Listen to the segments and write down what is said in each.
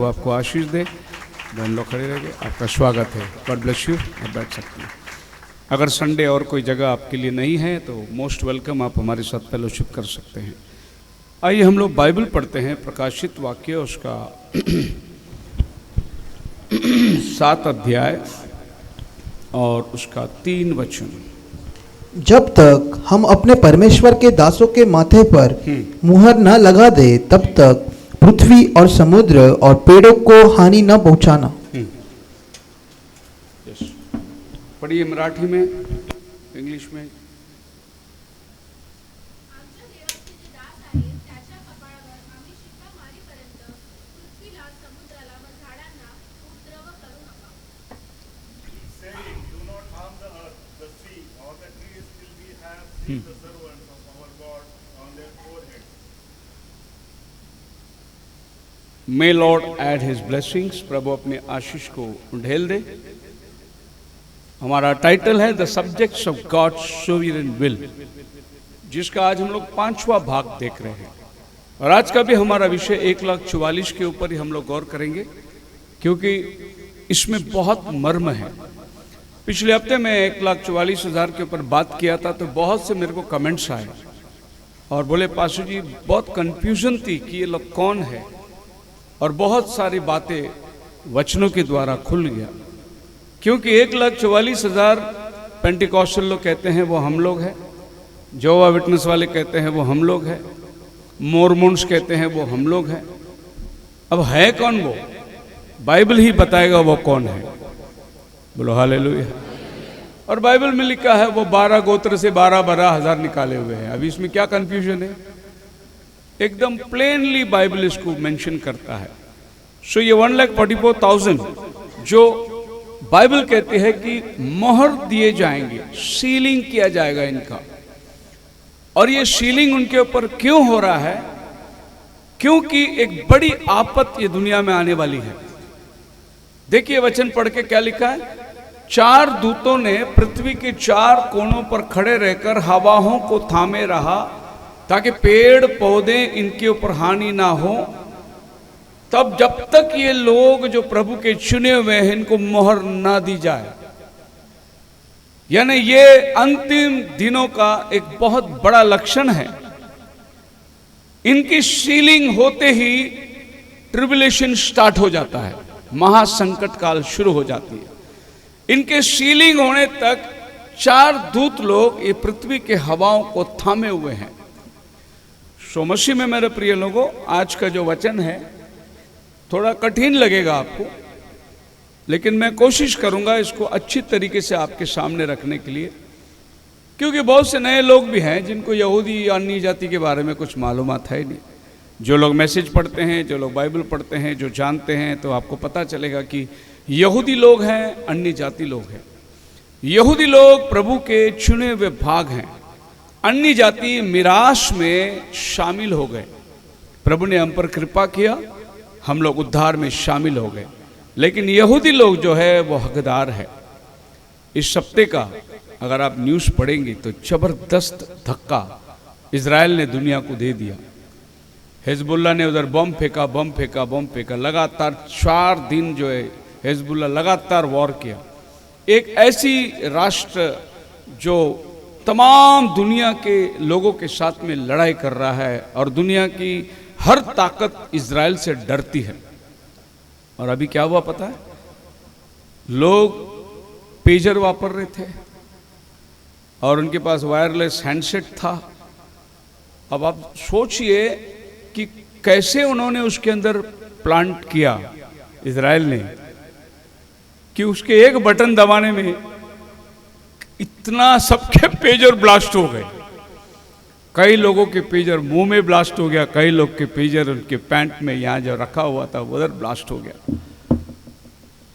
वो आपको आशीष दे। बहन लोग खड़े रहेंगे, आपका स्वागत है। God bless you. आप बैठ सकते हैं। अगर संडे और कोई जगह आपके लिए नहीं है तो मोस्ट वेलकम, आप हमारे साथ फेलोशिप कर सकते हैं। आइए हम लोग बाइबल पढ़ते हैं, प्रकाशित वाक्य उसका 7 अध्याय और उसका 3 वचन। जब तक हम अपने परमेश्वर के दासों के माथे पर मुहर न लगा दे तब तक पृथ्वी और समुद्र और पेड़ों को हानि न पहुंचाना। पढ़िए मराठी में, इंग्लिश में। May Lord add His blessings। प्रभु अपने आशीष को ढेल दे। हमारा टाइटल है the subjects of God's sovereign will, जिसका आज हम लोग 5वां भाग देख रहे हैं। और आज का भी हमारा विषय 1,44,000 के ऊपर ही हम लोग गौर करेंगे, क्योंकि इसमें बहुत मर्म है। पिछले हफ्ते में 1,44,000 के ऊपर बात किया था तो बहुत से मेरे को कमेंट्स आए और बोले पास्टर जी बहुत कंफ्यूजन थी कि ये लोग कौन है, और बहुत सारी बातें वचनों के द्वारा खुल गया। क्योंकि 1,44,000 पेंटिकॉस्टल लोग कहते हैं वो हम लोग हैं, जोवा विटनेस वाले कहते हैं वो हम लोग हैं, मोरमोन्स कहते हैं वो हम लोग हैं। अब है कौन वो? बाइबल ही बताएगा वो कौन है। बोलो हालेलुया। और बाइबल में लिखा है वो 12 गोत्र से 12 हज़ार निकाले हुए हैं। अभी इसमें क्या कंफ्यूजन है? एकदम प्लेनली बाइबल इसको मेंशन करता है। सो ये 1,44,000 जो बाइबल कहती है कि मोहर दिए जाएंगे, सीलिंग किया जाएगा इनका। और ये सीलिंग उनके ऊपर क्यों हो रहा है? क्योंकि एक बड़ी आफत ये दुनिया में आने वाली है। देखिए वचन पढ़ के क्या लिखा है। 4 दूतों ने पृथ्वी के 4 कोनों पर खड़े रहकर हवाओं को थामे रहा ताकि पेड़ पौधे इनके ऊपर हानि ना हो, तब जब तक ये लोग जो प्रभु के चुने हुए हैं इनको मोहर ना दी जाए। यानी ये अंतिम दिनों का एक बहुत बड़ा लक्षण है। इनकी सीलिंग होते ही ट्रिबुलेशन स्टार्ट हो जाता है, महासंकट काल शुरू हो जाती है। इनके सीलिंग होने तक 4 दूत लोग ये पृथ्वी के हवाओं को थामे हुए हैं। सो मसीह में मेरे प्रिय लोगों, आज का जो वचन है थोड़ा कठिन लगेगा आपको, लेकिन मैं कोशिश करूंगा इसको अच्छी तरीके से आपके सामने रखने के लिए, क्योंकि बहुत से नए लोग भी हैं जिनको यहूदी या अन्य जाति के बारे में कुछ मालूमात है नहीं। जो लोग मैसेज पढ़ते हैं, जो लोग बाइबल पढ़ते हैं, जो जानते हैं, तो आपको पता चलेगा कि यहूदी लोग हैं, अन्य जाति लोग हैं। यहूदी लोग प्रभु के चुने हुए भाग हैं, अन्य जाति मिराश में शामिल हो गए। प्रभु ने हम पर कृपा किया, हम लोग उद्धार में शामिल हो गए, लेकिन यहूदी लोग जो है वो हकदार है। इस हफ्ते का अगर आप न्यूज़ पढ़ेंगे तो जबरदस्त धक्का इजराइल ने दुनिया को दे दिया। हिजबुल्लाह ने उधर बम फेंका। लगातार 4 दिन जो है हिजबुल्लाह लगातार वॉर किया। एक ऐसी राष्ट्र जो तमाम दुनिया के लोगों के साथ में लड़ाई कर रहा है और दुनिया की हर ताकत इजराइल से डरती है। और अभी क्या हुआ पता है? लोग पेजर वापर रहे थे और उनके पास वायरलेस हैंडसेट था। अब आप सोचिए कि कैसे उन्होंने उसके अंदर प्लांट किया इजराइल ने, कि उसके एक बटन दबाने में इतना सबके पेजर ब्लास्ट हो गए। कई लोगों के पेजर मुंह में ब्लास्ट हो गया, कई लोग के पेजर उनके पैंट में यहाँ जो रखा हुआ था उधर ब्लास्ट हो गया।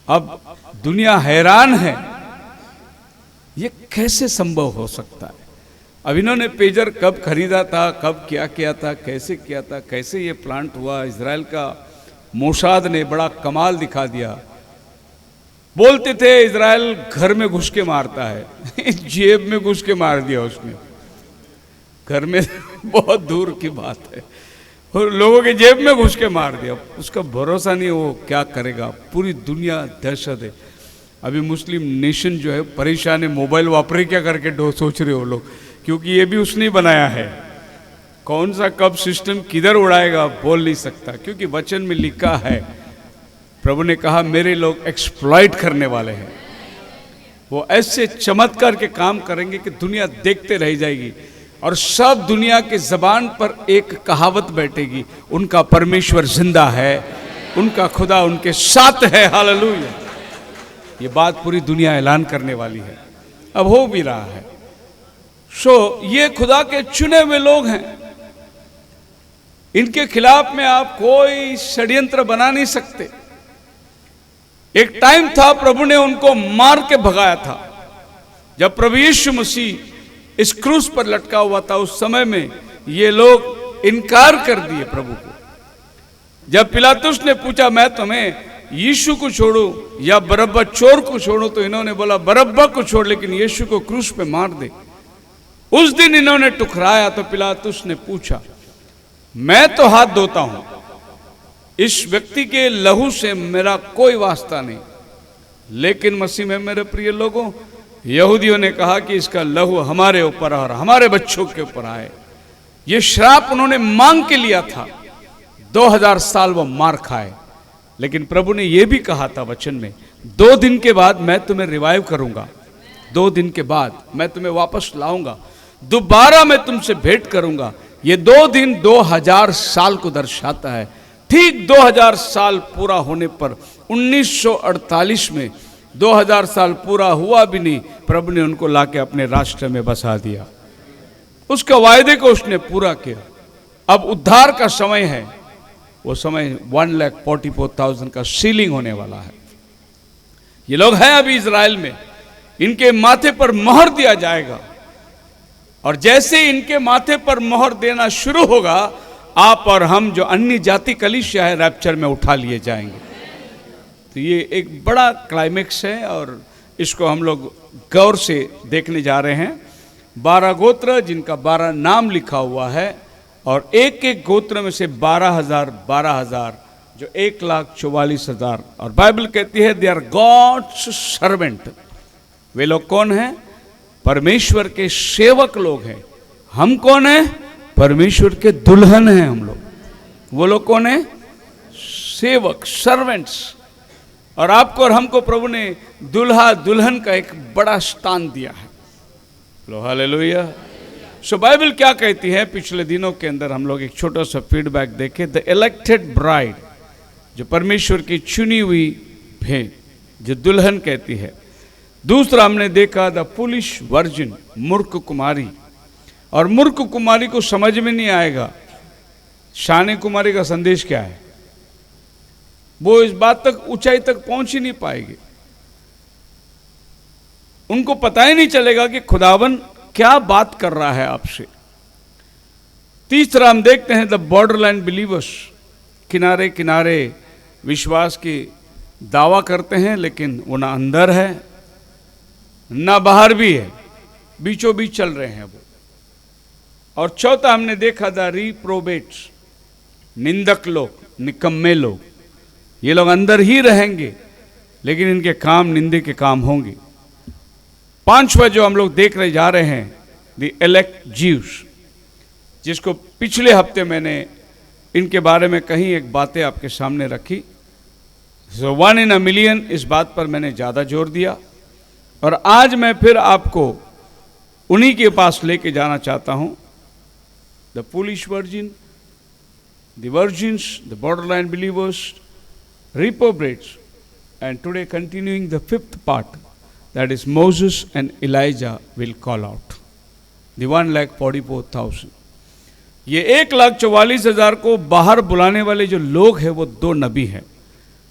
अब दुनिया हैरान है, ये कैसे संभव हो सकता है? अब इन्होंने पेजर कब खरीदा था, कब क्या किया था, कैसे किया था, कैसे ये प्लांट हुआ? इजराइल का मोसाद ने बड़ा कमाल दिखा दिया। बोलते थे इजराइल घर में घुस के मारता है जेब में घुस के मार दिया उसने। घर में बहुत दूर की बात है। और लोगों के जेब में घुस के मार दिया। उसका भरोसा नहीं, वो क्या करेगा। पूरी दुनिया दहशत है। अभी मुस्लिम नेशन जो है परेशान है, मोबाइल वापरे क्या करके सोच रहे हो लोग, क्योंकि ये भी उसने बनाया है। कौन सा कब सिस्टम किधर उड़ाएगा बोल नहीं सकता, क्योंकि वचन में लिखा है, प्रभु ने कहा मेरे लोग एक्सप्लॉइट करने वाले हैं। वो ऐसे चमत्कार के काम करेंगे कि दुनिया देखते रह जाएगी, और सब दुनिया के जबान पर एक कहावत बैठेगी, उनका परमेश्वर जिंदा है, उनका खुदा उनके साथ है। हालेलुया। ये बात पूरी दुनिया ऐलान करने वाली है, अब हो भी रहा है। ये खुदा के चुने हुए लोग हैं, इनके खिलाफ में आप कोई षड्यंत्र बना नहीं सकते। एक टाइम था प्रभु ने उनको मार के भगाया था। जब प्रभु यीशु मसीह इस क्रूस पर लटका हुआ था, उस समय में ये लोग इनकार कर दिए प्रभु को। जब पिलातुस ने पूछा मैं तुम्हें यीशु को छोड़ूं या बरब्बा चोर को छोड़ूं, तो इन्होंने बोला बरब्बा को छोड़, लेकिन यीशु को क्रूस पे मार दे। उस दिन इन्होंने टुकराया तो पिलातुस ने पूछा, मैं तो हाथ धोता हूं, इस व्यक्ति के लहू से मेरा कोई वास्ता नहीं, लेकिन मसीह में मेरे प्रिय लोगों, यहूदियों ने कहा कि इसका लहू हमारे ऊपर और हमारे बच्चों के ऊपर आए। ये श्राप उन्होंने मांग के लिया था। 2000 साल वो मार खाए, लेकिन प्रभु ने यह भी कहा था वचन में, 2 दिन के बाद मैं तुम्हें रिवाइव करूंगा, 2 दिन के बाद मैं तुम्हें वापस लाऊंगा, दोबारा मैं तुमसे भेंट करूंगा। ये 2 दिन 2000 साल को दर्शाता है। ठीक 2000 साल पूरा होने पर 1948 में 2000 साल पूरा हुआ भी नहीं, प्रभु ने उनको लाके अपने राष्ट्र में बसा दिया। उसका वायदे को उसने पूरा किया। अब उद्धार का समय है, वो समय 1,44,000 का सीलिंग होने वाला है। ये लोग हैं अभी इजराइल में, इनके माथे पर मोहर दिया जाएगा, और जैसे इनके माथे पर मोहर देना शुरू होगा, आप और हम जो अन्य जाति कलीसिया है रैप्चर में उठा लिए जाएंगे। तो ये एक बड़ा क्लाइमेक्स है, और इसको हम लोग गौर से देखने जा रहे हैं। 12 गोत्र जिनका 12 नाम लिखा हुआ है, और एक एक गोत्र में से 12,000 जो 1,44,000, और बाइबल कहती है दे आर गॉड्स सर्वेंट। वे लोग कौन हैं? परमेश्वर के सेवक लोग हैं। हम कौन हैं? परमेश्वर के दुल्हन हैं हम लोग। वो लोग कौन हैं? सेवक, सर्वेंट्स। और आपको और हमको प्रभु ने दुल्हा दुल्हन का एक बड़ा स्थान दिया है। लो हालेलुया। सो बाइबल क्या कहती है? पिछले दिनों के अंदर हम लोग एक छोटा सा फीडबैक देखे। द इलेक्टेड ब्राइड, जो परमेश्वर की चुनी हुई भेंट, जो दुल्हन कहती है। दूसरा हमने देखा द फूलिश वर्जिन, मूर्ख कुमारी। और मूर्ख कुमारी को समझ में नहीं आएगा शाने कुमारी का संदेश क्या है। वो इस बात तक, ऊंचाई तक पहुंच ही नहीं पाएगी। उनको पता ही नहीं चलेगा कि खुदावन क्या बात कर रहा है आपसे। तीसरा हम देखते हैं द बॉर्डरलाइन बिलीवर्स, किनारे किनारे विश्वास की दावा करते हैं, लेकिन वो ना अंदर है ना बाहर भी है, बीचों बीच चल रहे हैं वो। और चौथा हमने देखा द रिप्रोबेट्स, निंदक लोग, निकम्मे लोग। ये लोग अंदर ही रहेंगे, लेकिन इनके काम निंदे के काम होंगे। पांचवा जो हम लोग देख रहे जा रहे हैं द एलेक्ट जीव्स, जिसको पिछले हफ्ते मैंने इनके बारे में कहीं एक बातें आपके सामने रखी। 1 in a million, इस बात पर मैंने ज़्यादा जोर दिया, और आज मैं फिर आपको उन्हीं के पास लेके जाना चाहता हूं। The foolish virgin, the virgins, the borderline believers, reprobates, and today continuing the 5th part, that is Moses and Elijah will call out the 1,44,000। ये 1,44,000 को बाहर बुलाने वाले जो लोग हैं वो 2 नबी हैं,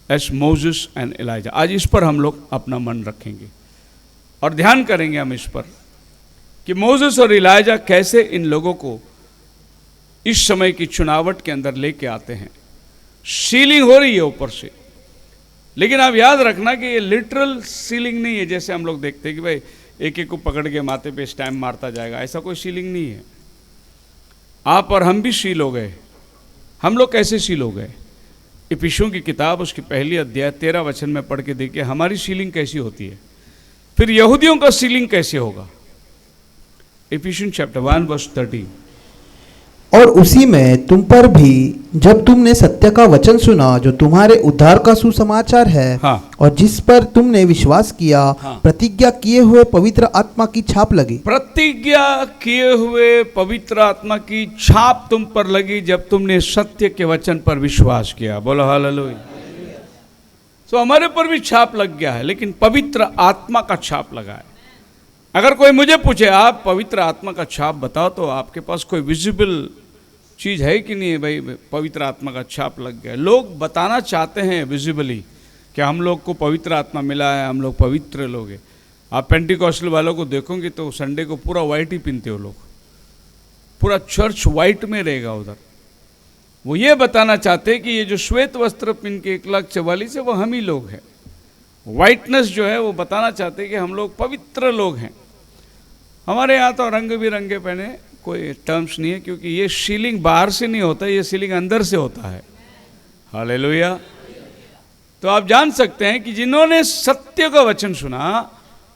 एस मोसेस एंड एलाइजा। आज इस पर हम लोग अपना मन रखेंगे और ध्यान करेंगे हम इस पर कि मोसेस और एलाइजा कैसे इन लोगों को इस समय की चुनावट के अंदर लेके आते हैं। सीलिंग हो रही है ऊपर से, लेकिन आप याद रखना कि ये लिटरल सीलिंग नहीं है, जैसे हम लोग देखते हैं कि भाई एक एक को पकड़ के माथे पे स्टैम्प मारता जाएगा। ऐसा कोई सीलिंग नहीं है। आप और हम भी सील हो गए, हम लोग कैसे सील हो गए? इफिसियों की किताब उसकी पहली अध्याय 13 वचन में पढ़ के देखिए हमारी सीलिंग कैसी होती है, फिर यहूदियों का सीलिंग कैसे होगा। Ephesian chapter 1 verse 13। और उसी में तुम पर भी जब तुमने सत्य का वचन सुना जो तुम्हारे उद्धार का सुसमाचार है, हाँ। और जिस पर तुमने विश्वास किया, हाँ। प्रतिज्ञा किए हुए पवित्र आत्मा की छाप लगी। प्रतिज्ञा किए हुए पवित्र आत्मा की छाप तुम पर लगी जब तुमने सत्य के वचन पर विश्वास किया। बोलो हालेलुया। तो हमारे पर भी छाप लग गया है, लेकिन पवित्र आत्मा का छाप लगा है। अगर कोई मुझे पूछे आप पवित्र आत्मा का छाप बताओ, तो आपके पास कोई विजिबल चीज है कि नहीं है? भाई पवित्र आत्मा का छाप लग गया। लोग बताना चाहते हैं विजिबली कि हम लोग को पवित्र आत्मा मिला है, हम लोग पवित्र लोग हैं। आप पेंटिकॉस्टल वालों को देखोगे तो संडे को पूरा वाइट ही पहनते हो लोग, पूरा चर्च वाइट में रहेगा उधर। वो ये बताना चाहते हैं कि ये जो श्वेत वस्त्र पहन के 1,44,000 है वो हम ही लोग हैं। वाइटनेस जो है वो बताना चाहते हैं कि हम लोग पवित्र लोग हैं। हमारे यहाँ तो रंग बिरंगे पहने कोई टर्म्स नहीं है, क्योंकि ये सीलिंग बाहर से नहीं होता, ये सीलिंग अंदर से होता है। हालेलुया। तो आप जान सकते हैं कि जिन्होंने सत्य का वचन सुना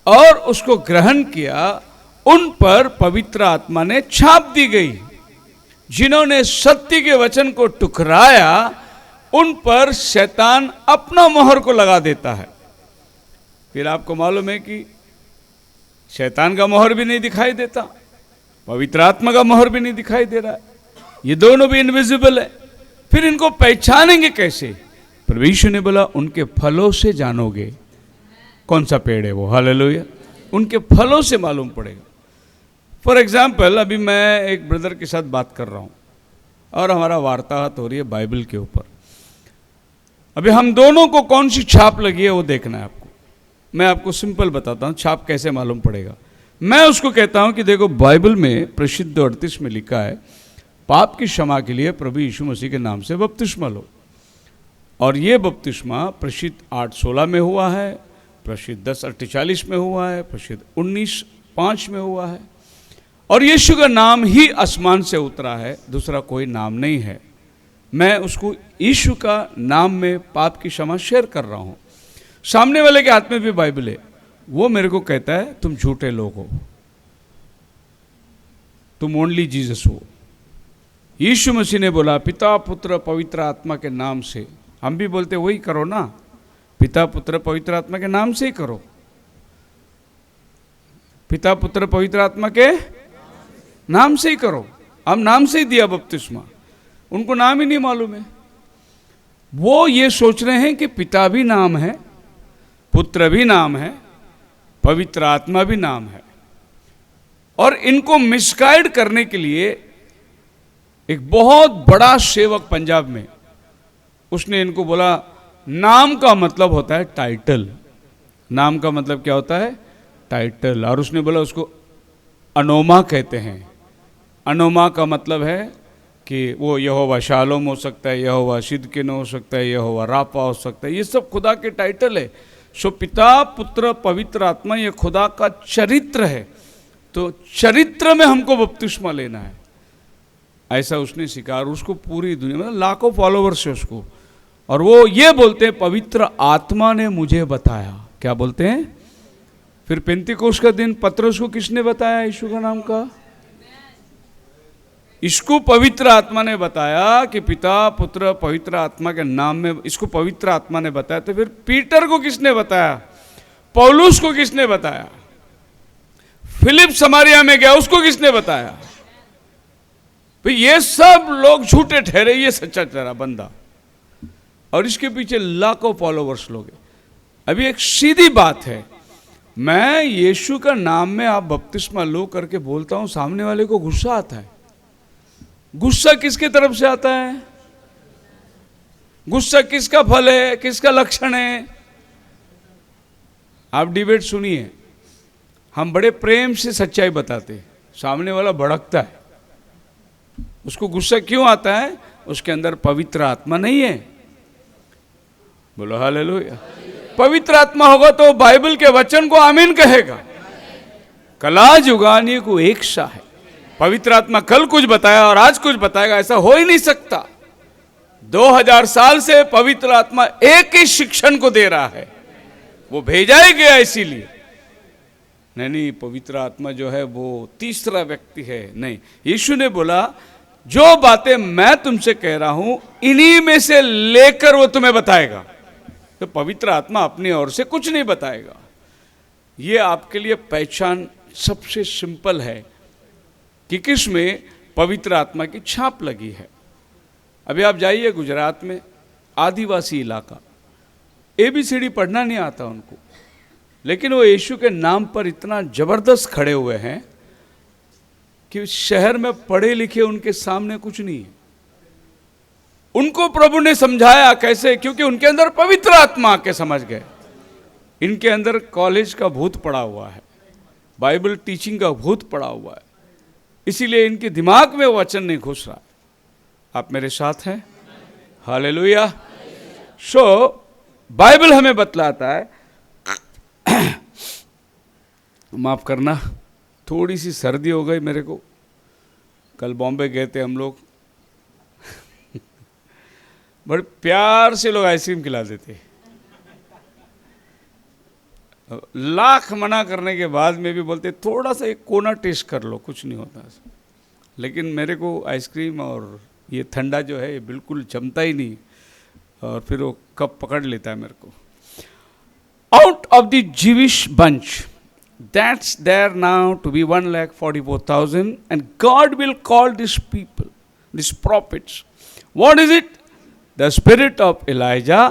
और उसको ग्रहण किया, उन पर पवित्र आत्मा ने छाप दी गई। जिन्होंने सत्य के वचन को टुकराया, उन पर शैतान अपना मोहर को लगा देता है। फिर आपको मालूम है कि शैतान का मोहर भी नहीं दिखाई देता, पवित्र आत्मा का मोहर भी नहीं दिखाई दे रहा है। ये दोनों भी इनविजिबल है। फिर इनको पहचानेंगे कैसे? परमेश्वर ने बोला उनके फलों से जानोगे कौन सा पेड़ है वो। हालेलुया। उनके फलों से मालूम पड़ेगा। फॉर एग्जाम्पल, अभी मैं एक ब्रदर के साथ बात कर रहा हूँ और हमारा वार्तालाप हो रही है बाइबल के ऊपर। अभी हम दोनों को कौन सी छाप लगी है वो देखना है आपको। मैं आपको सिंपल बताता हूँ छाप कैसे मालूम पड़ेगा। मैं उसको कहता हूँ कि देखो, बाइबल में प्रसिद्ध 38 में लिखा है पाप की क्षमा के लिए प्रभु यीशु मसीह के नाम से बपतिस्मा लो। और ये बपतिस्मा प्रसिद्ध 8:16 में हुआ है, प्रसिद्ध 10:48 में हुआ है, प्रसिद्ध 19:5 में हुआ है। और यीशु का नाम ही आसमान से उतरा है, दूसरा कोई नाम नहीं है। मैं उसको यीशु का नाम में पाप की क्षमा शेयर कर रहा हूँ। सामने वाले के हाथ में भी बाइबल है, वो मेरे को कहता है तुम झूठे लोग हो, तुम ओनली जीसस हो। यीशु मसीह ने बोला पिता पुत्र पवित्र आत्मा के नाम से। हम भी बोलते वही करो ना, पिता पुत्र पवित्र आत्मा के नाम से ही करो। पिता पुत्र पवित्र आत्मा के नाम से ही करो। हम नाम से ही दिया बपतिस्मा, उनको नाम ही नहीं मालूम है। वो ये सोच रहे हैं कि पिता भी नाम है, पुत्र भी नाम है, पवित्र आत्मा भी नाम है। और इनको मिसगाइड करने के लिए एक बहुत बड़ा सेवक पंजाब में, उसने इनको बोला नाम का मतलब होता है टाइटल। नाम का मतलब क्या होता है? टाइटल। और उसने बोला उसको अनोमा कहते हैं। अनोमा का मतलब है कि वो यहोवा शालोम हो सकता है, यहोवा सिदकिन हो सकता है, यहोवा रापा हो सकता है। ये सब खुदा के टाइटल है। सो पिता पुत्र पवित्र आत्मा ये खुदा का चरित्र है। तो चरित्र में हमको बपतिस्मा लेना है, ऐसा उसने सिखा। और उसको पूरी दुनिया में लाखों फॉलोवर्स है उसको। और वो ये बोलते हैं पवित्र आत्मा ने मुझे बताया। क्या बोलते हैं? फिर पेंतिकोस्त का दिन पतरस को किसने बताया यीशु का नाम का? इसको पवित्र आत्मा ने बताया कि पिता पुत्र पवित्र आत्मा के नाम में, इसको पवित्र आत्मा ने बताया। तो फिर पीटर को किसने बताया? पौलुस को किसने बताया? फिलिप समारिया में गया, उसको किसने बताया? भाई ये सब लोग झूठे ठहरे, ये सच्चा ठहरा बंदा। और इसके पीछे लाखों फॉलोवर्स लोग हैं। अभी एक सीधी बात है, मैं यीशु का नाम में आप बपतिस्मा लो करके बोलता हूं, सामने वाले को गुस्सा आता है। गुस्सा किसके तरफ से आता है? गुस्सा किसका फल है, किसका लक्षण है? आप डिबेट सुनिए, हम बड़े प्रेम से सच्चाई बताते हैं, सामने वाला भड़कता है। उसको गुस्सा क्यों आता है? उसके अंदर पवित्र आत्मा नहीं है। बोलो हालेलुया। पवित्र आत्मा होगा तो बाइबल के वचन को आमीन कहेगा। कला जुगानी को एक सा है। पवित्र आत्मा कल कुछ बताया और आज कुछ बताएगा, ऐसा हो ही नहीं सकता। 2000 साल से पवित्र आत्मा एक ही शिक्षण को दे रहा है, वो भेजा ही गया इसीलिए। नहीं, पवित्र आत्मा जो है वो तीसरा व्यक्ति है, नहीं। यीशु ने बोला जो बातें मैं तुमसे कह रहा हूं इन्हीं में से लेकर वो तुम्हें बताएगा। तो पवित्र आत्मा अपनी ओर से कुछ नहीं बताएगा। ये आपके लिए पहचान सबसे सिंपल है कि किसमें पवित्र आत्मा की छाप लगी है। अभी आप जाइए गुजरात में, आदिवासी इलाका, ABCD पढ़ना नहीं आता उनको, लेकिन वो यीशु के नाम पर इतना जबरदस्त खड़े हुए हैं कि शहर में पढ़े लिखे उनके सामने कुछ नहीं है। उनको प्रभु ने समझाया कैसे, क्योंकि उनके अंदर पवित्र आत्मा आके समझ गए। इनके अंदर कॉलेज का भूत पड़ा हुआ है, बाइबल टीचिंग का भूत पड़ा हुआ है, इसीलिए इनके दिमाग में वचन नहीं घुस रहा। आप मेरे साथ हैं? हालेलुया। सो बाइबल हमें बतलाता है, माफ करना थोड़ी सी सर्दी हो गई मेरे को, कल बॉम्बे गए थे हम लोग बड़े प्यार से लोग आइसक्रीम खिला देते, लाख मना करने के बाद में भी बोलते थोड़ा सा एक कोना टेस्ट कर लो, कुछ नहीं होता। लेकिन मेरे को आइसक्रीम और ये ठंडा जो है बिल्कुल जमता ही नहीं, और फिर वो कप पकड़ लेता है मेरे को। Out of the जीविश bunch that's there now to be 1,44,000, and God will call these people, these prophets. What is it? The spirit of Elijah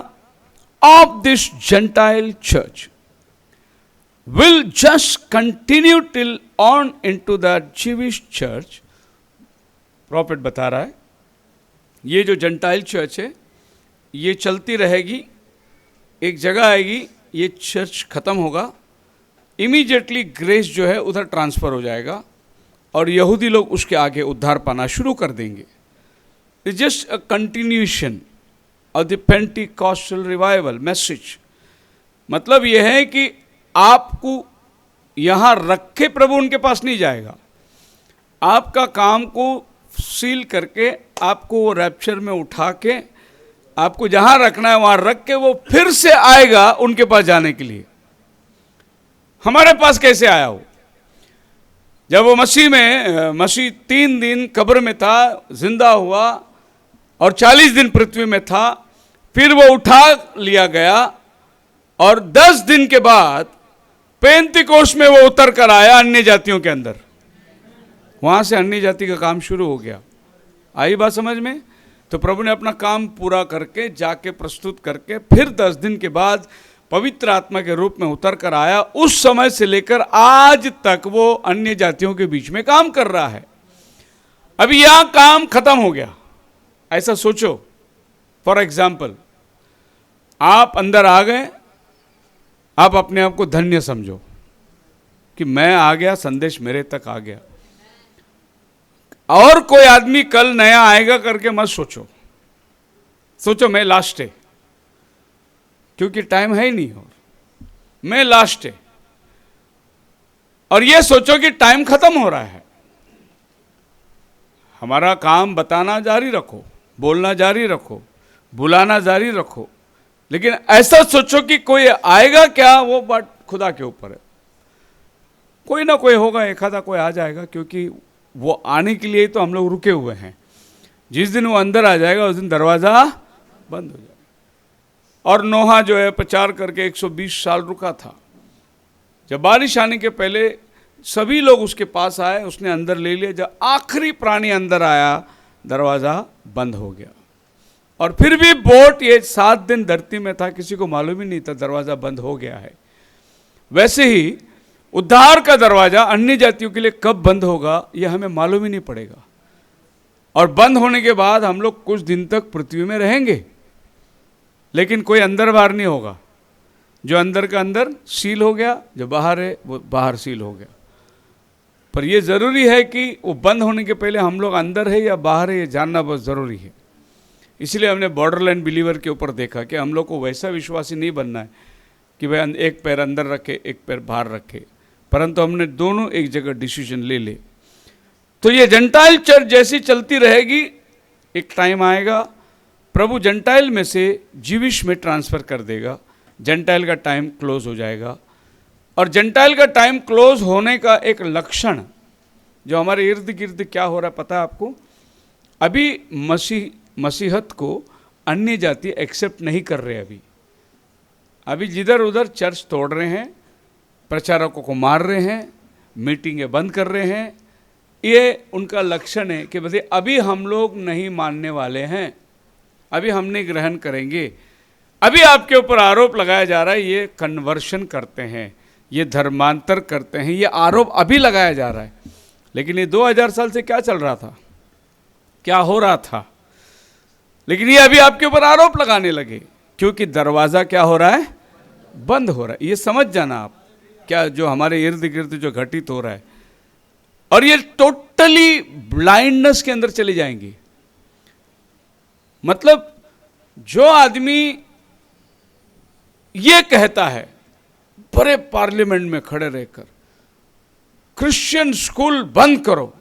of this Gentile church will just continue till on into the Jewish church. Prophet बता रहा है ये जो gentile church है ये चलती रहेगी, एक जगह आएगी ये चर्च खत्म होगा, इमीडिएटली ग्रेस जो है उधर ट्रांसफ़र हो जाएगा और यहूदी लोग उसके आगे उद्धार पाना शुरू कर देंगे। It's just a continuation of the Pentecostal revival message. मतलब यह है कि आपको यहाँ रखे प्रभु उनके पास नहीं जाएगा, आपका काम को सील करके आपको वो रैप्चर में उठा के आपको जहाँ रखना है वहाँ रख के वो फिर से आएगा उनके पास जाने के लिए। हमारे पास कैसे आया हो? जब वो मसीह 3 दिन कब्र में था, जिंदा हुआ और 40 दिन पृथ्वी में था, फिर वो उठा लिया गया और 10 दिन के बाद पेंतिकोस्त में वो उतर कर आया अन्य जातियों के अंदर। वहां से अन्य जाति का काम शुरू हो गया। आई बात समझ में? तो प्रभु ने अपना काम पूरा करके जाके प्रस्तुत करके फिर 10 दिन के बाद पवित्र आत्मा के रूप में उतर कर आया। उस समय से लेकर आज तक वो अन्य जातियों के बीच में काम कर रहा है। अभी यहां काम खत्म हो गया, ऐसा सोचो। फॉर एग्जाम्पल, आप अंदर आ गए, आप अपने आप को धन्य समझो कि मैं आ गया, संदेश मेरे तक आ गया, और कोई आदमी कल नया आएगा करके मत सोचो। सोचो मैं लास्ट है, क्योंकि टाइम है ही नहीं, और मैं लास्ट है। और ये सोचो कि टाइम खत्म हो रहा है। हमारा काम बताना जारी रखो, बोलना जारी रखो, बुलाना जारी रखो, लेकिन ऐसा सोचो कि कोई आएगा क्या, वो बात खुदा के ऊपर है। कोई ना कोई होगा, एक आधा कोई आ जाएगा, क्योंकि वो आने के लिए तो हम लोग रुके हुए हैं। जिस दिन वो अंदर आ जाएगा उस दिन दरवाज़ा बंद हो जाएगा। और नोहा जो है प्रचार करके 120 साल रुका था। जब बारिश आने के पहले सभी लोग उसके पास आए, उसने अंदर ले लिया। जब आखिरी प्राणी अंदर आया दरवाज़ा बंद हो गया। और फिर भी बोट ये 7 दिन धरती में था, किसी को मालूम ही नहीं था दरवाज़ा बंद हो गया है। वैसे ही उद्धार का दरवाज़ा अन्य जातियों के लिए कब बंद होगा ये हमें मालूम ही नहीं पड़ेगा। और बंद होने के बाद हम लोग कुछ दिन तक पृथ्वी में रहेंगे, लेकिन कोई अंदर बाहर नहीं होगा। जो अंदर का अंदर सील हो गया, जो बाहर है वो बाहर सील हो गया। पर यह ज़रूरी है कि वो बंद होने के पहले हम लोग अंदर है या बाहर है ये जानना बहुत ज़रूरी है। इसलिए हमने बॉर्डरलाइन बिलीवर के ऊपर देखा कि हम लोग को वैसा विश्वासी नहीं बनना है कि भाई एक पैर अंदर रखे एक पैर बाहर रखे, परंतु हमने दोनों एक जगह डिसीजन ले ले। तो ये जेंटाइल चर्च जैसी चलती रहेगी, एक टाइम आएगा प्रभु जेंटाइल में से जीविश में ट्रांसफर कर देगा, जेंटाइल का टाइम क्लोज हो जाएगा। और जेंटाइल का टाइम क्लोज होने का एक लक्षण जो हमारे इर्द गिर्द क्या हो रहा है पता है आपको? अभी मसीहत को अन्य जाति एक्सेप्ट नहीं कर रहे। अभी जिधर उधर चर्च तोड़ रहे हैं, प्रचारकों को मार रहे हैं, मीटिंगें बंद कर रहे हैं। ये उनका लक्षण है कि भाई अभी हम लोग नहीं मानने वाले हैं, अभी हम नहीं ग्रहण करेंगे। अभी आपके ऊपर आरोप लगाया जा रहा है ये कन्वर्शन करते हैं, ये धर्मांतर करते हैं, ये आरोप अभी लगाया जा रहा है। लेकिन ये 2000 साल से क्या चल रहा था, क्या हो रहा था? लेकिन ये अभी आपके ऊपर आरोप लगाने लगे क्योंकि दरवाज़ा क्या हो रहा है? बंद हो रहा है। ये समझ जाना आप, क्या जो हमारे इर्द गिर्द जो घटित हो रहा है, और ये टोटली ब्लाइंडनेस के अंदर चले जाएंगे। मतलब जो आदमी ये कहता है बड़े पार्लियामेंट में खड़े रहकर क्रिश्चियन स्कूल बंद करो,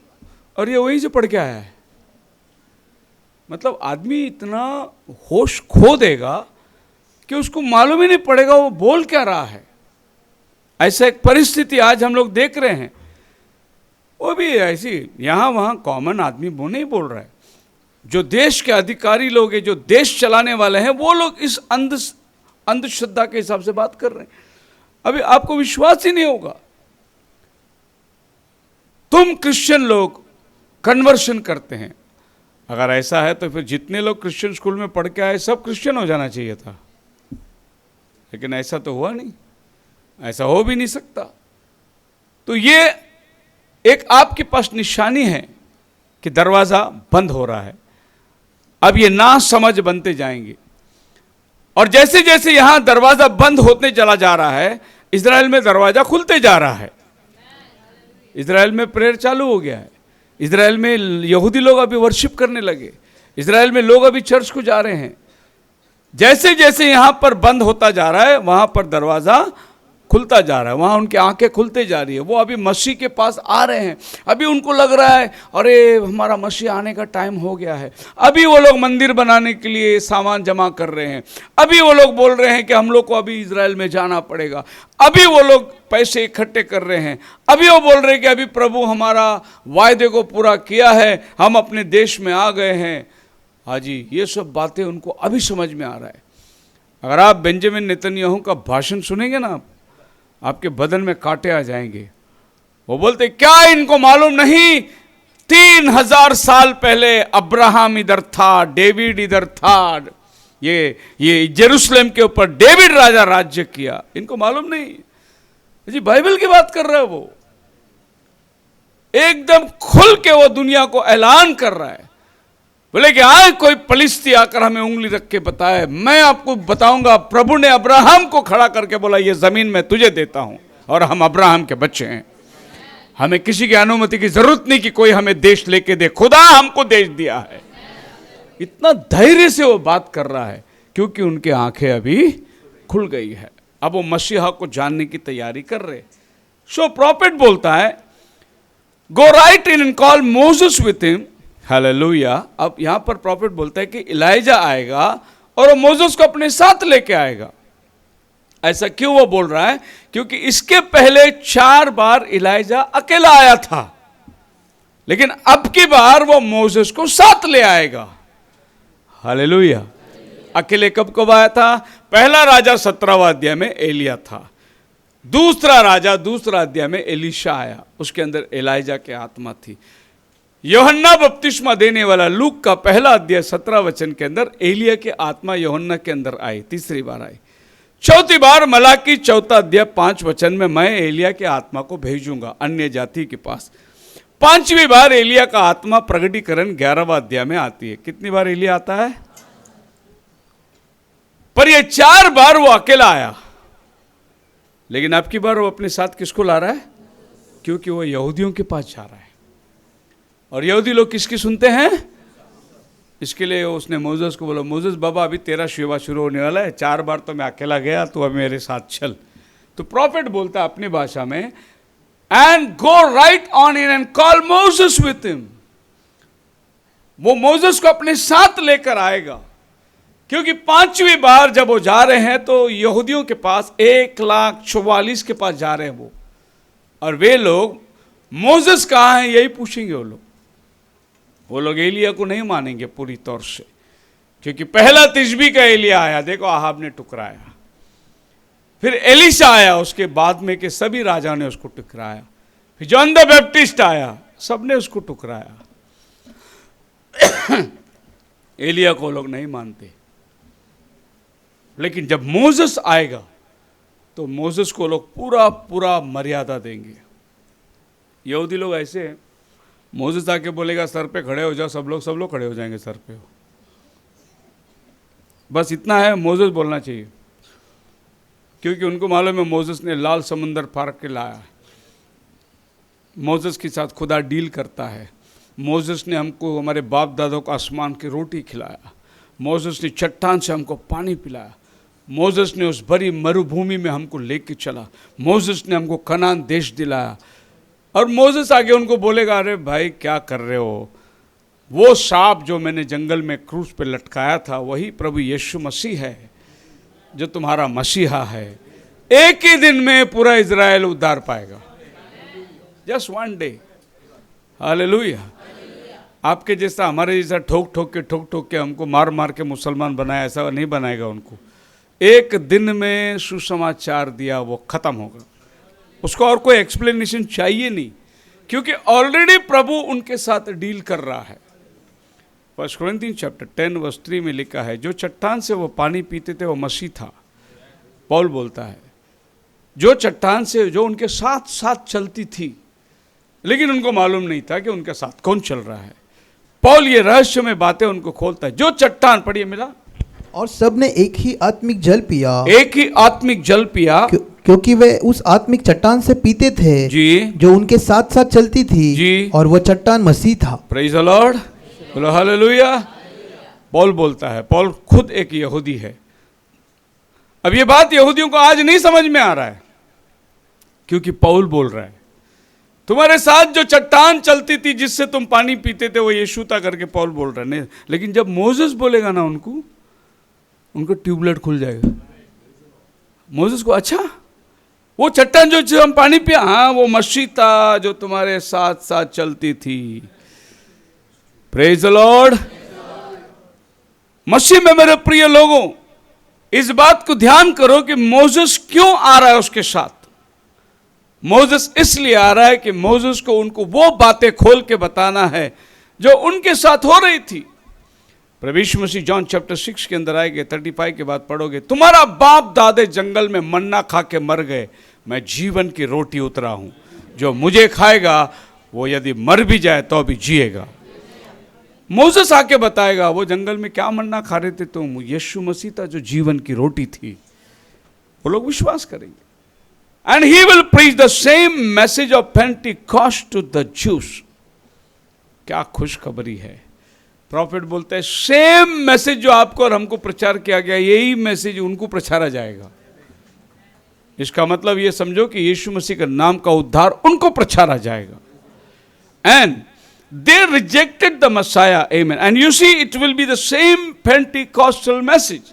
और ये वहीं से पढ़ के आया है, मतलब आदमी इतना होश खो देगा कि उसको मालूम ही नहीं पड़ेगा वो बोल क्या रहा है। ऐसा एक परिस्थिति आज हम लोग देख रहे हैं। वो भी ऐसी यहाँ वहाँ कॉमन आदमी वो नहीं बोल रहा है, जो देश के अधिकारी लोग हैं, जो देश चलाने वाले हैं, वो लोग इस अंधश्रद्धा के हिसाब से बात कर रहे हैं। अभी आपको विश्वास ही नहीं होगा। तुम क्रिश्चियन लोग कन्वर्शन करते हैं, अगर ऐसा है तो फिर जितने लोग क्रिश्चियन स्कूल में पढ़ के आए सब क्रिश्चियन हो जाना चाहिए था। लेकिन ऐसा तो हुआ नहीं, ऐसा हो भी नहीं सकता। तो ये एक आपके पास निशानी है कि दरवाज़ा बंद हो रहा है। अब ये ना समझ बनते जाएंगे, और जैसे जैसे यहां दरवाज़ा बंद होते चला जा रहा है, इजराइल में दरवाज़ा खुलते जा रहा है। इजराइल में प्रेयर चालू हो गया है, इजराइल में यहूदी लोग अभी वर्शिप करने लगे, इजराइल में लोग अभी चर्च को जा रहे हैं। जैसे जैसे यहां पर बंद होता जा रहा है, वहां पर दरवाज़ा खुलता जा रहा है, वहाँ उनकी आंखें खुलते जा रही है। वो अभी मसीह के पास आ रहे हैं। अभी उनको लग रहा है अरे हमारा मसीह आने का टाइम हो गया है। अभी वो लोग मंदिर बनाने के लिए सामान जमा कर रहे हैं। अभी वो लोग बोल रहे हैं कि हम लोग को अभी इजराइल में जाना पड़ेगा। अभी वो लोग पैसे इकट्ठे कर रहे हैं। अभी वो बोल रहे हैं कि अभी प्रभु हमारा वायदे को पूरा किया है, हम अपने देश में आ गए हैं। हाँ जी, ये सब बातें उनको अभी समझ में आ रहा है। अगर आप बेंजामिन नेतन्याहू का भाषण सुनेंगे ना, आपके बदन में कांटे आ जाएंगे। वो बोलते क्या इनको मालूम नहीं, 3000 साल पहले अब्राहम इधर था, डेविड इधर था, ये जेरूसलम के ऊपर डेविड राजा राज्य किया। इनको मालूम नहीं जी, बाइबल की बात कर रहा है। वो एकदम खुल के वो दुनिया को ऐलान कर रहा है। बोले कि आज कोई पलिश्ती आकर हमें उंगली रख के बताए, मैं आपको बताऊंगा। प्रभु ने अब्राहम को खड़ा करके बोला ये जमीन मैं तुझे देता हूं, और हम अब्राहम के बच्चे हैं। हमें किसी की अनुमति की जरूरत नहीं कि कोई हमें देश लेके दे, खुदा हमको देश दिया है। इतना धैर्य से वो बात कर रहा है क्योंकि उनकी आंखें अभी खुल गई है। अब वो मसीहा को जानने की तैयारी कर रहे। सो प्रॉफिट बोलता है go right in and call Moses with him. Hallelujah. अब यहां पर प्रॉफिट बोलता है कि इलाइजा आएगा और वो मोसेस को अपने साथ लेके आएगा। ऐसा क्यों वो बोल रहा है? क्योंकि इसके पहले 4 बार इलाइजा अकेला आया था, लेकिन अब की बार वो मोसेस को साथ ले आएगा। हालेलुया। अकेले कब कब आया था? पहला राजा 17वां अध्याय में एलिया था। दूसरा राजा दूसरा अध्याय में एलीशा आया, उसके अंदर एलाइजा की आत्मा थी। यूहन्ना बपतिस्मा देने वाला लूक का पहला अध्याय 17 वचन के अंदर एलिया की आत्मा यूहन्ना के अंदर आई, तीसरी बार आई। चौथी बार मलाकी 4 अध्याय 5 वचन में मैं एलिया की आत्मा को भेजूंगा अन्य जाति के पास। 5वीं बार एलिया का आत्मा प्रगटीकरण 11वां अध्याय में आती है। कितनी बार एलिया आता है? पर ये 4 बार वो अकेला आया, लेकिन अब की बार वो अपने साथ किसको ला रहा है? क्योंकि वो यहूदियों के पास जा रहा है। और यहूदी लोग किसकी सुनते हैं? इसके लिए उसने मोसेस को बोला, मोसेस बाबा अभी तेरा सेवा शुरू होने वाला है, 4 बार तो मैं अकेला गया, तू अब मेरे साथ चल। तो प्रॉफिट बोलता है अपनी भाषा में, and go right on in and call Moses with him. वो मोसेस को अपने साथ लेकर आएगा। क्योंकि 5वीं बार जब वो जा रहे हैं तो यहूदियों के पास 1,44,000 के पास जा रहे हैं वो, और वे लोग मोसेस कहाँ हैं यही पूछेंगे। वो लोग एलिया को नहीं मानेंगे पूरी तौर से, क्योंकि पहला तिशबी का एलिया आया, देखो आहाब ने टुकराया, फिर एलिशा आया उसके बाद में के सभी राजा ने उसको टुकराया, फिर जॉन द बैप्टिस्ट आया, सबने उसको टुकराया। एलिया को लोग नहीं मानते। लेकिन जब मोसेस आएगा तो मोसेस को लोग पूरा पूरा मर्यादा देंगे। यहूदी लोग ऐसे हैं, मोसेस आके बोलेगा सर पे खड़े हो जाओ, सब लोग खड़े हो जाएंगे सर पे। बस इतना है, मोसेस बोलना चाहिए, क्योंकि उनको मालूम है मोसेस ने लाल समुंदर पार के लाया। मोसेस के साथ खुदा डील करता है। मोसेस ने हमको हमारे बाप दादों को आसमान की रोटी खिलाया। मोसेस ने चट्टान से हमको पानी पिलाया। मोसेस ने उस बड़ी मरुभूमि में हमको लेके चला। मोसेस ने हमको कनान देश दिलाया। और मोसेस आगे उनको बोलेगा, अरे भाई क्या कर रहे हो, वो सांप जो मैंने जंगल में क्रूस पे लटकाया था वही प्रभु यीशु मसीह है जो तुम्हारा मसीहा है। एक ही दिन में पूरा इजराइल उद्धार पाएगा, जस्ट वन डे। हालेलुया। आपके जैसा हमारे जैसा ठोक ठोक के हमको मार मार के मुसलमान बनाया, ऐसा नहीं बनाएगा उनको। एक दिन में सुसमाचार दिया, वो खत्म होगा। उसको और कोई एक्सप्लेनेशन चाहिए नहीं, क्योंकि ऑलरेडी प्रभु उनके साथ डील कर रहा है। 1 कोरिन्थियंस चैप्टर 10 वर्स 3 में लिखा है, जो चट्टान से वो पानी पीते थे वो मसीह था। पौल बोलता है, जो चट्टान से जो उनके साथ साथ चलती थी, लेकिन उनको मालूम नहीं था कि उनके साथ कौन चल रहा है। पौल ये रहस्य में बातें उनको खोलता है। जो चट्टान, पढ़िए मिला, और सबने एक ही आत्मिक जल पिया, एक ही आत्मिक जल पिया, क्योंकि वे उस आत्मिक चट्टान से पीते थे जी, जो उनके साथ साथ चलती थी जी, और वो चट्टान मसीह था। प्रेज द लॉर्ड, बोलो हालेलुया। पौल बोलता है, पौल खुद एक यहूदी है। अब ये बात यहूदियों को आज नहीं समझ में आ रहा है, क्योंकि पौल बोल रहा है, तुम्हारे साथ जो चट्टान चलती थी जिससे तुम पानी पीते थे वो यीशु था करके पौल बोल रहा है। लेकिन जब मोसेस बोलेगा ना उनको ट्यूबलाइट खुल जाएगा। मोसेस को, अच्छा वो चट्टान जो हम पानी पिया, हाँ वो मसीह था जो तुम्हारे साथ साथ चलती थी। Praise the Lord. मसीह में मेरे प्रिय लोगों, इस बात को ध्यान करो कि मोसेस क्यों आ रहा है उसके साथ। मोसेस इसलिए आ रहा है कि मोसेस को उनको वो बातें खोल के बताना है जो उनके साथ हो रही थी। प्रभु यीशु मसीह जॉन चैप्टर 6 के अंदर आएंगे, 35 के बाद पढ़ोगे, तुम्हारा बाप दादे जंगल में मन्ना खा के मर गए, मैं जीवन की रोटी उतरा हूं, जो मुझे खाएगा वो यदि मर भी जाए तो भी जिएगा। मोसेस आके बताएगा वो जंगल में क्या मन्ना खा रहे थे तुम, यीशु मसीह था जो जीवन की रोटी थी। वो लोग विश्वास करेंगे। And he will preach the same message of Pentecost to the Jews. क्या खुशखबरी है। प्रॉफिट बोलते हैं सेम मैसेज जो आपको और हमको प्रचार किया गया, यही मैसेज उनको प्रचारा जाएगा। इसका मतलब ये समझो कि यीशु मसीह के नाम का उद्धार उनको प्रचारा जाएगा। And they rejected the Messiah, amen. And you see it will be the same Pentecostal message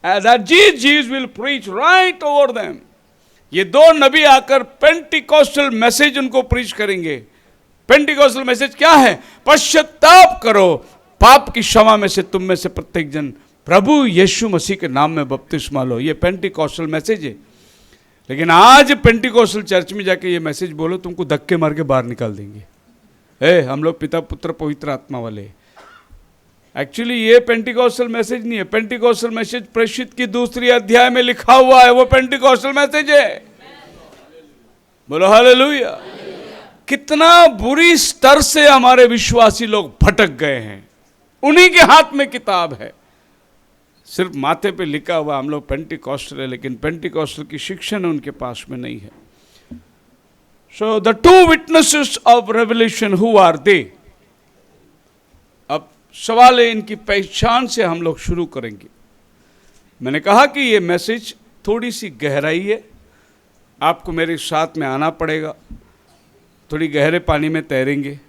that Jesus will preach right over them. ये दो नबी आकर पेंटिकॉस्टल मैसेज उनको प्रीच करेंगे। पेंटिकॉस्टल मैसेज क्या है? पश्चाताप करो, पाप की क्षमा में से तुम में से प्रत्येक जन प्रभु यीशु मसीह के नाम में बपतिस्मा लो। ये पेंटिकॉस्टल मैसेज है। लेकिन आज पेंटिकॉस्टल चर्च में जाके ये मैसेज बोलो, तुमको धक्के मार के बाहर निकाल देंगे। हम लोग पिता पुत्र पवित्र आत्मा वाले। एक्चुअली ये पेंटिकॉस्टल मैसेज नहीं है। पेंटिकॉस्टल मैसेज प्रेषित की 2 अध्याय में लिखा हुआ है, वो पेंटिकॉस्टल मैसेज है। बोलो हालेलुया। कितना बुरी स्तर से हमारे विश्वासी लोग भटक गए हैं। उन्हीं के हाथ में किताब है, सिर्फ माथे पे लिखा हुआ हम लोग पेंटिकॉस्टल है, लेकिन पेंटिकॉस्टल की शिक्षण उनके पास में नहीं है। So the 2 witnesses of Revelation, who are they? अब सवाल है, इनकी पहचान से हम लोग शुरू करेंगे। मैंने कहा कि ये मैसेज थोड़ी सी गहराई है, आपको मेरे साथ में आना पड़ेगा। थोड़ी गहरे पानी में तैरेंगे।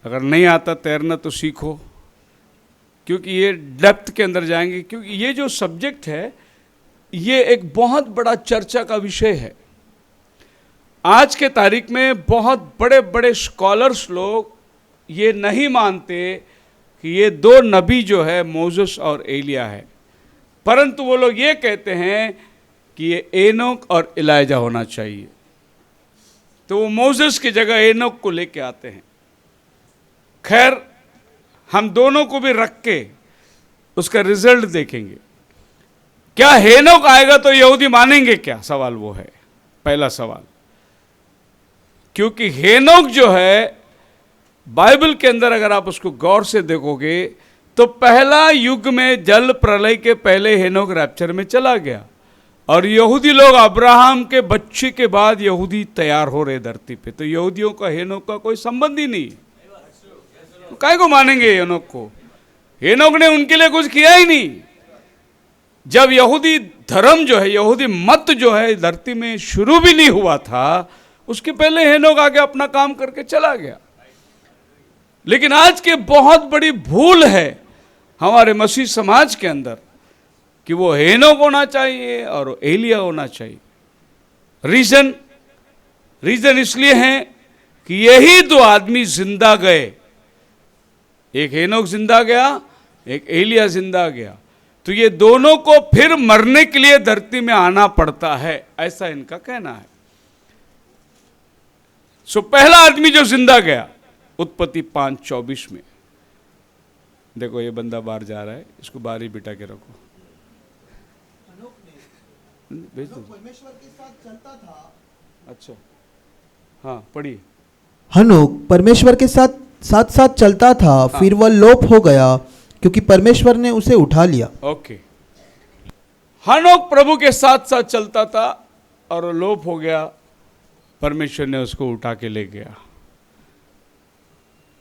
अगर नहीं आता तैरना तो सीखो। क्योंकि ये डेप्थ के अंदर जाएंगे, क्योंकि ये जो सब्जेक्ट है ये एक बहुत बड़ा चर्चा का विषय है। आज के तारीख में बहुत बड़े बड़े स्कॉलर्स लोग ये नहीं मानते कि ये दो नबी जो है मोसेस और एलिया है, परंतु वो लोग ये कहते हैं कि ये एनोक और इलाइजा होना चाहिए। तो वो मोसेस की जगह एनोक को लेके आते हैं। खैर, हम दोनों को भी रख के उसका रिजल्ट देखेंगे। क्या हेनोक आएगा तो यहूदी मानेंगे क्या? सवाल वो है, पहला सवाल। क्योंकि हेनोक जो है बाइबल के अंदर अगर आप उसको गौर से देखोगे तो पहला युग में जल प्रलय के पहले हेनोक रैप्चर में चला गया, और यहूदी लोग अब्राहम के बच्चे के बाद यहूदी तैयार हो रहे धरती पे, तो यहूदियों का हेनोक का कोई संबंध ही नहीं। तो काहे को मानेंगे हेनोक को? हेनोक ने उनके लिए कुछ किया ही नहीं। जब यहूदी धर्म जो है, यहूदी मत जो है धरती में शुरू भी नहीं हुआ था, उसके पहले हेनोक आगे अपना काम करके चला गया। लेकिन आज के बहुत बड़ी भूल है हमारे मसीह समाज के अंदर कि वो हेनोक होना चाहिए और वो एलिया होना चाहिए। रीजन इसलिए है कि यही दो आदमी जिंदा गए, एक हेनोक जिंदा गया, एक एलिया जिंदा गया, तो ये दोनों को फिर मरने के लिए धरती में आना पड़ता है, ऐसा इनका कहना है। सो पहला आदमी जो जिंदा गया उत्पत्ति 5:24 में, देखो ये बंदा बाहर जा रहा है, इसको बाहर ही बिठा के रखो, भेज दो। परमेश्वर के साथ चलता था। अच्छा, हाँ पढ़िए। हनोक परमेश्वर के साथ साथ चलता था, फिर वह लोप हो गया क्योंकि परमेश्वर ने उसे उठा लिया। ओके, हनोक प्रभु के साथ साथ चलता था और लोप हो गया, परमेश्वर ने उसको उठा के ले गया।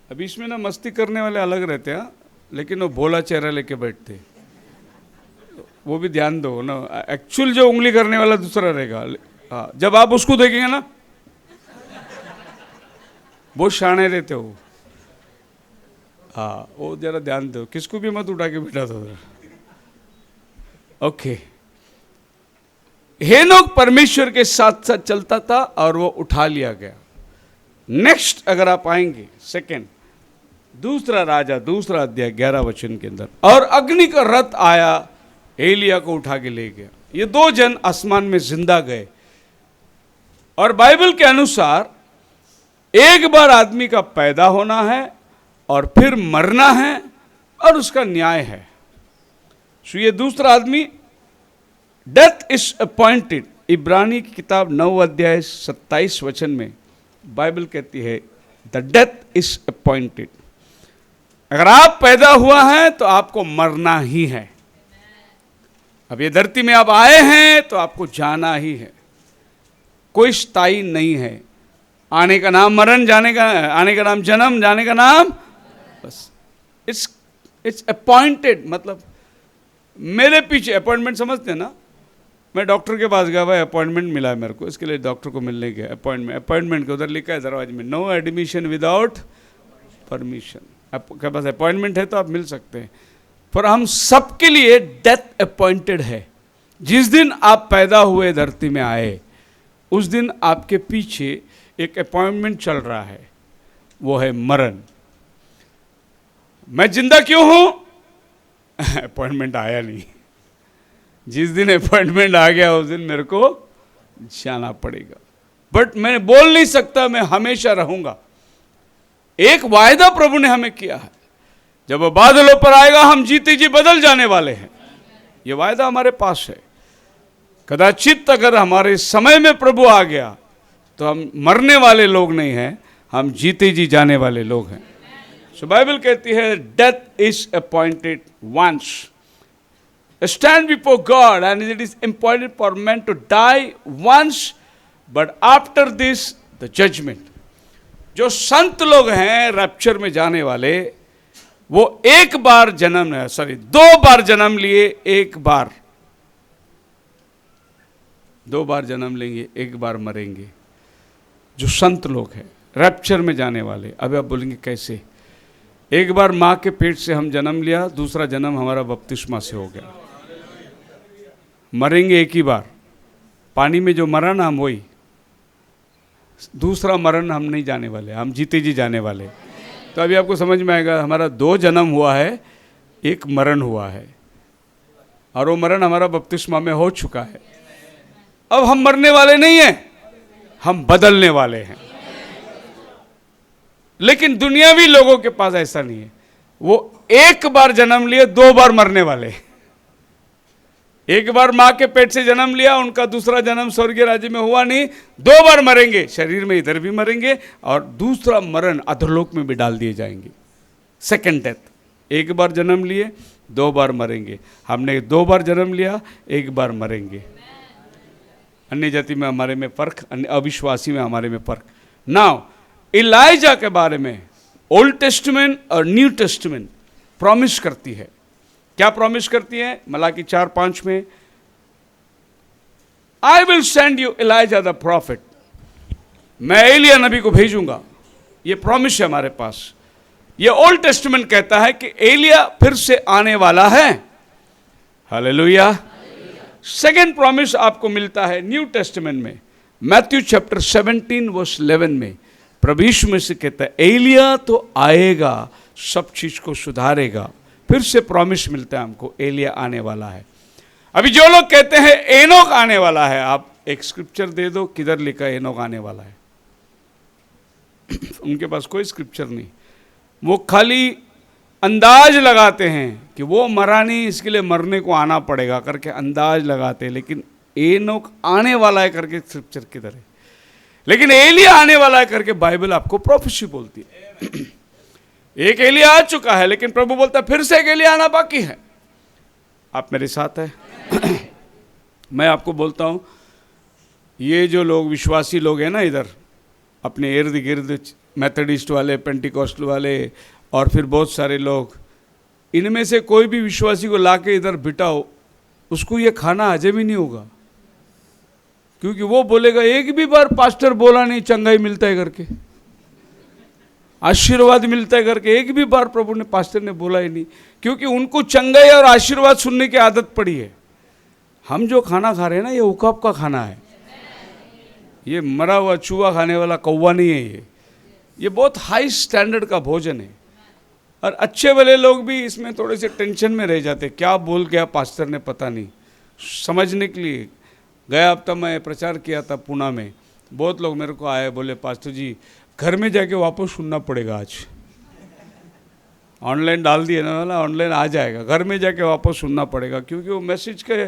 अभी इसमें ना मस्ती करने वाले अलग रहते हैं, लेकिन वो भोला चेहरा लेके बैठते, वो भी ध्यान दो ना। एक्चुअल जो उंगली करने वाला दूसरा रहेगा। हाँ, जब आप उसको देखेंगे ना बहुत शाणे रहते हो। हाँ, वो जरा ध्यान दो, किसको भी मत उठा के बिठा दो। ओके, हेनोक परमेश्वर के साथ साथ चलता था और वो उठा लिया गया। नेक्स्ट अगर आप आएंगे सेकंड, दूसरा राजा, दूसरा अध्याय 11 वचन के अंदर, और अग्नि का रथ आया, एलिया को उठा के ले गया। ये दो जन आसमान में जिंदा गए। और बाइबल के अनुसार एक बार आदमी का पैदा होना है और फिर मरना है और उसका न्याय है। सो ये दूसरा आदमी, डेथ इज अपॉइंटेड। इब्रानी की किताब 9 अध्याय 27 वचन में बाइबल कहती है द डेथ इज अपॉइंटेड। अगर आप पैदा हुआ है तो आपको मरना ही है। अब ये धरती में आप आए हैं तो आपको जाना ही है, कोई स्थायी नहीं है। आने का नाम मरण, जाने का, आने का नाम जन्म, जाने का नाम बस। It's appointed. मतलब मेरे पीछे अपॉइंटमेंट समझते हैं ना, मैं डॉक्टर के पास गया, भाई अपॉइंटमेंट मिला है मेरे को, इसके लिए डॉक्टर को मिलने गया। अपॉइंटमेंट के उधर लिखा है दरवाजे में, नो एडमिशन विदाउट परमिशन। आपके पास अपॉइंटमेंट है तो आप मिल सकते हैं, पर हम सबके लिए डेथ अपॉइंटेड है। जिस दिन आप पैदा हुए, धरती में आए, उस दिन आपके पीछे एक अपॉइंटमेंट चल रहा है, वो है मरण। मैं जिंदा क्यों हूं? अपॉइंटमेंट आया नहीं। जिस दिन अपॉइंटमेंट आ गया उस दिन मेरे को जाना पड़ेगा, बट मैं बोल नहीं सकता मैं हमेशा रहूंगा। एक वायदा प्रभु ने हमें किया है, जब वो बादलों पर आएगा हम जीते जी बदल जाने वाले हैं। ये वायदा हमारे पास है। कदाचित अगर हमारे समय में प्रभु आ गया तो हम मरने वाले लोग नहीं हैं, हम जीते जी जाने वाले लोग हैं। सो बाइबल कहती है death is appointed once, stand before God and it is appointed for man to die once, but after this the judgement. जो संत लोग हैं रैप्चर में जाने वाले, वो एक बार जन्म है, सॉरी 2 बार जन्म लिए, एक बार 2 बार जन्म लेंगे, एक बार मरेंगे। जो संत लोग हैं रैप्चर में जाने वाले। अब आप बोलेंगे कैसे? एक बार माँ के पेट से हम जन्म लिया, दूसरा जन्म हमारा बपतिस्मा से हो गया। मरेंगे एक ही बार, पानी में जो मरा ना हम वही, दूसरा मरण हम नहीं जाने वाले, हम जीते जी जाने वाले। तो अभी आपको समझ में आएगा, हमारा 2 जन्म हुआ है, एक मरण हुआ है, और वो मरण हमारा बपतिस्मा में हो चुका है। अब हम मरने वाले नहीं हैं, हम बदलने वाले हैं। लेकिन दुनियावी लोगों के पास ऐसा नहीं है, वो एक बार जन्म लिए 2 बार मरने वाले। एक बार माँ के पेट से जन्म लिया, उनका दूसरा जन्म स्वर्गीय राज्य में हुआ नहीं, 2 बार मरेंगे, शरीर में इधर भी मरेंगे और दूसरा मरण अधोलोक में भी डाल दिए जाएंगे, सेकंड डेथ। एक बार जन्म लिए, 2 बार मरेंगे। हमने 2 बार जन्म लिया, 1 बार मरेंगे। अन्य जाति में हमारे में फर्क, अविश्वासी में हमारे में फर्क। नाउ इलाइजा के बारे में ओल्ड टेस्टमेंट और न्यू टेस्टमेंट प्रॉमिस करती है। क्या प्रॉमिस करती है? मलाकी 4:5 में, I will send you Elijah the profit, मैं एलिया नबी को भेजूंगा। ये प्रॉमिस है हमारे पास। ये ओल्ड टेस्टमेंट कहता है कि एलिया फिर से आने वाला है। हालेलुया। सेकेंड प्रॉमिस आपको मिलता है न्यू टेस्टमेंट में, मैथ्यू चैप्टर 17 वर्स 11 में। प्रभु यीशु में से कहता है एलिया तो आएगा, सब चीज को सुधारेगा। फिर से प्रॉमिस मिलता है हमको, एलिया आने वाला है। अभी जो लोग कहते हैं एनोक आने वाला है, आप एक स्क्रिप्चर दे दो, किधर लिखा है एनोक आने वाला है? उनके पास कोई स्क्रिप्चर नहीं, वो खाली अंदाज लगाते हैं कि वो मरा नहीं, इसके लिए मरने को आना पड़ेगा करके अंदाज लगाते हैं। लेकिन एनोक आने वाला है करके स्क्रिप्चर किधर है? लेकिन एलिया आने वाला है करके बाइबल आपको प्रोफेसी बोलती है। एक एलिया आ चुका है, लेकिन प्रभु बोलता है फिर से एक एलिया आना बाकी है। आप मेरे साथ है? मैं आपको बोलता हूं, ये जो लोग विश्वासी लोग हैं ना इधर अपने इर्द गिर्द, मेथडिस्ट वाले, पेंटिकॉस्टल वाले और फिर बहुत सारे लोग, इनमें से कोई भी विश्वासी को लाके इधर बिठाओ, उसको ये खाना हजम ही नहीं होगा। क्योंकि वो बोलेगा एक भी बार पास्टर बोला नहीं चंगाई मिलता है करके, आशीर्वाद मिलता है करके, एक भी बार प्रभु ने, पास्टर ने बोला ही नहीं। क्योंकि उनको चंगाई और आशीर्वाद सुनने की आदत पड़ी है। हम जो खाना खा रहे हैं ना, ये उकाब का खाना है, ये मरा हुआ चूहा खाने वाला कौवा नहीं है। ये बहुत हाई स्टैंडर्ड का भोजन है। और अच्छे वाले लोग भी इसमें थोड़े से टेंशन में रह जाते, क्या बोल गया पास्टर ने पता नहीं, समझने के लिए। गया हफ्ता मैं प्रचार किया था पुणे में, बहुत लोग मेरे को आए, बोले पास्टर जी घर में जाके वापस सुनना पड़ेगा, आज ऑनलाइन डाल दिए ना वाला, ऑनलाइन आ जाएगा, घर में जाके वापस सुनना पड़ेगा। क्योंकि वो मैसेज के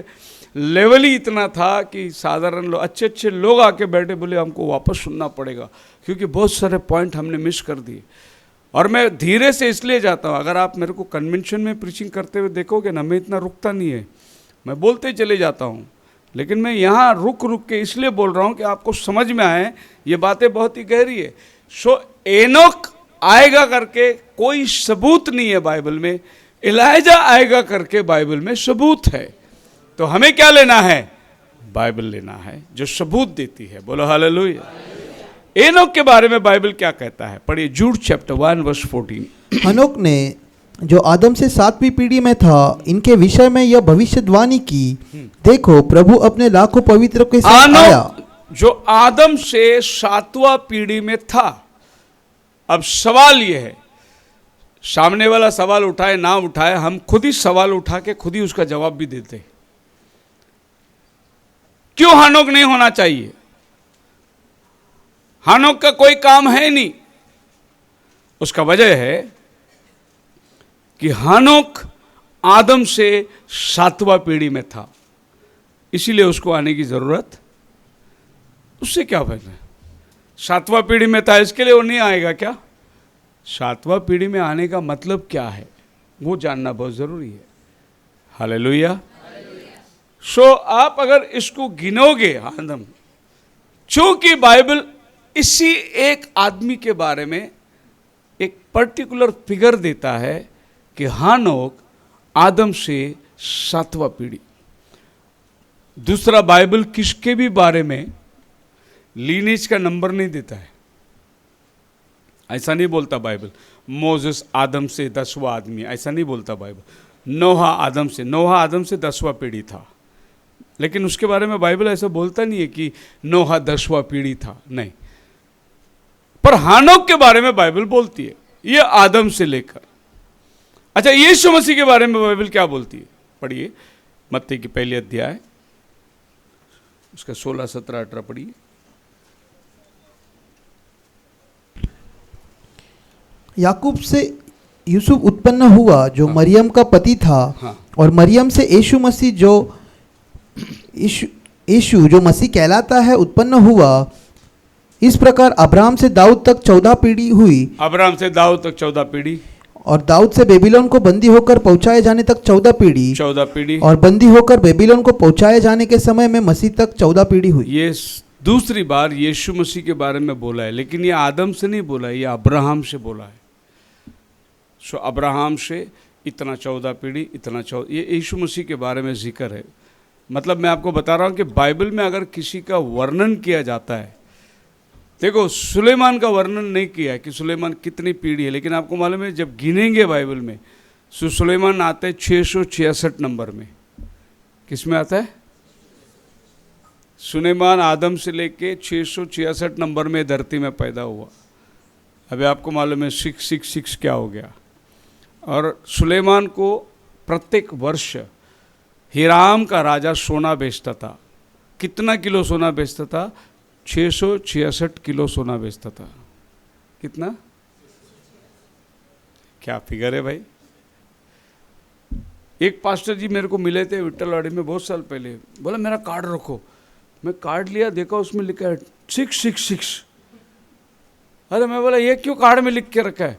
लेवल ही इतना था कि साधारण लोग, अच्छे अच्छे लोग आके बैठे, बोले हमको वापस सुनना पड़ेगा क्योंकि बहुत सारे पॉइंट हमने मिस कर दिए। और मैं धीरे से इसलिए जाता हूँ, अगर आप मेरे को कन्वेंशन में प्रीचिंग करते हुए देखोगे ना, मैं इतना रुकता नहीं है, मैं बोलते चले जाता हूँ। लेकिन मैं यहाँ रुक रुक के इसलिए बोल रहा हूँ कि आपको समझ में आए, ये बातें बहुत ही गहरी है। सो एनोक आएगा करके कोई सबूत नहीं है बाइबल में, इलाइजा आएगा करके बाइबल में सबूत है। तो हमें क्या लेना है? बाइबल लेना है जो सबूत देती है। बोलो हालेलुया। एनोक के बारे में बाइबल क्या कहता है? पढ़िए जूड चैप्टर 1 वर्स 14। हनोक ने जो आदम से 7वीं पीढ़ी में था, इनके विषय में यह भविष्यवाणी की, देखो प्रभु अपने लाखों पवित्रों के साथ आया। जो आदम से 7वां पीढ़ी में था। अब सवाल यह है, सामने वाला सवाल उठाए ना उठाए, हम खुद ही सवाल उठा के खुद ही उसका जवाब भी देते। क्यों हानोक नहीं होना चाहिए? हानोक का कोई काम है नहीं। उसका वजह है कि हानोक आदम से 7वां पीढ़ी में था, इसीलिए उसको आने की जरूरत, उससे क्या फायदा है? 7वां पीढ़ी में था, इसके लिए वो नहीं आएगा क्या? 7वां पीढ़ी में आने का मतलब क्या है, वो जानना बहुत जरूरी है। हालेलुया। सो आप अगर इसको गिनोगे आदम, चूंकि बाइबल इसी एक आदमी के बारे में एक पर्टिकुलर फिगर देता है कि हानोक आदम से 7वां पीढ़ी। दूसरा बाइबल किसके भी बारे में लीनेज का नंबर नहीं देता है। ऐसा नहीं बोलता बाइबल। मोसेस आदम से 10वां आदमी, ऐसा नहीं बोलता बाइबल। नोहा आदम से 10वां पीढ़ी था, लेकिन उसके बारे में बाइबल ऐसा बोलता नहीं है कि नोहा 10वां पीढ़ी था, नहीं। पर हानोक के बारे में बाइबल बोलती है, ये आदम से लेकर। अच्छा, यीशु मसीह के बारे में बाइबल क्या बोलती है? पढ़िए मत्ती की पहली अध्याय, उसका 16, 17, 18 पढ़िए। याकूब से यूसुफ उत्पन्न हुआ जो मरियम का पति था। हाँ। और मरियम से यीशु जो मसीह कहलाता है उत्पन्न हुआ। इस प्रकार अब्राहम से दाऊद तक 14 पीढ़ी हुई। अब्राहम से दाऊद तक 14 पीढ़ी, और दाऊद से बेबीलोन को बंदी होकर पहुंचाए जाने तक 14 पीढ़ी। 14 पीढ़ी, और बंदी होकर बेबीलोन को पहुंचाए जाने के समय में मसीह तक 14 पीढ़ी हुई। ये दूसरी बार यीशु मसीह के बारे में बोला है, लेकिन ये आदम से नहीं बोला है, ये अब्राहम से बोला है। सो अब्राहम से इतना 14 पीढ़ी, इतना 14, ये यीशु मसीह के बारे में जिक्र है। मतलब मैं आपको बता रहा हूँ कि बाइबल में अगर किसी का वर्णन किया जाता है, देखो सुलेमान का वर्णन नहीं किया है कि सुलेमान कितनी पीढ़ी है, लेकिन आपको मालूम है जब गिनेंगे बाइबल में सुलेमान आता है 666 नंबर में। किस में आता है? सुलेमान आदम से लेके 666 नंबर में धरती में पैदा हुआ। अभी आपको मालूम है 666 क्या हो गया। और सुलेमान को प्रत्येक वर्ष हिराम का राजा सोना बेचता था। कितना किलो सोना बेचता था? 666 किलो सोना बेचता था। कितना? क्या फिगर है भाई। एक पास्टर जी मेरे को मिले थे विट्ठलवाड़ी में बहुत साल पहले, बोला मेरा कार्ड रखो। मैं कार्ड लिया, देखा उसमें लिखा है 666। अरे मैं बोला ये क्यों कार्ड में लिख के रखा है?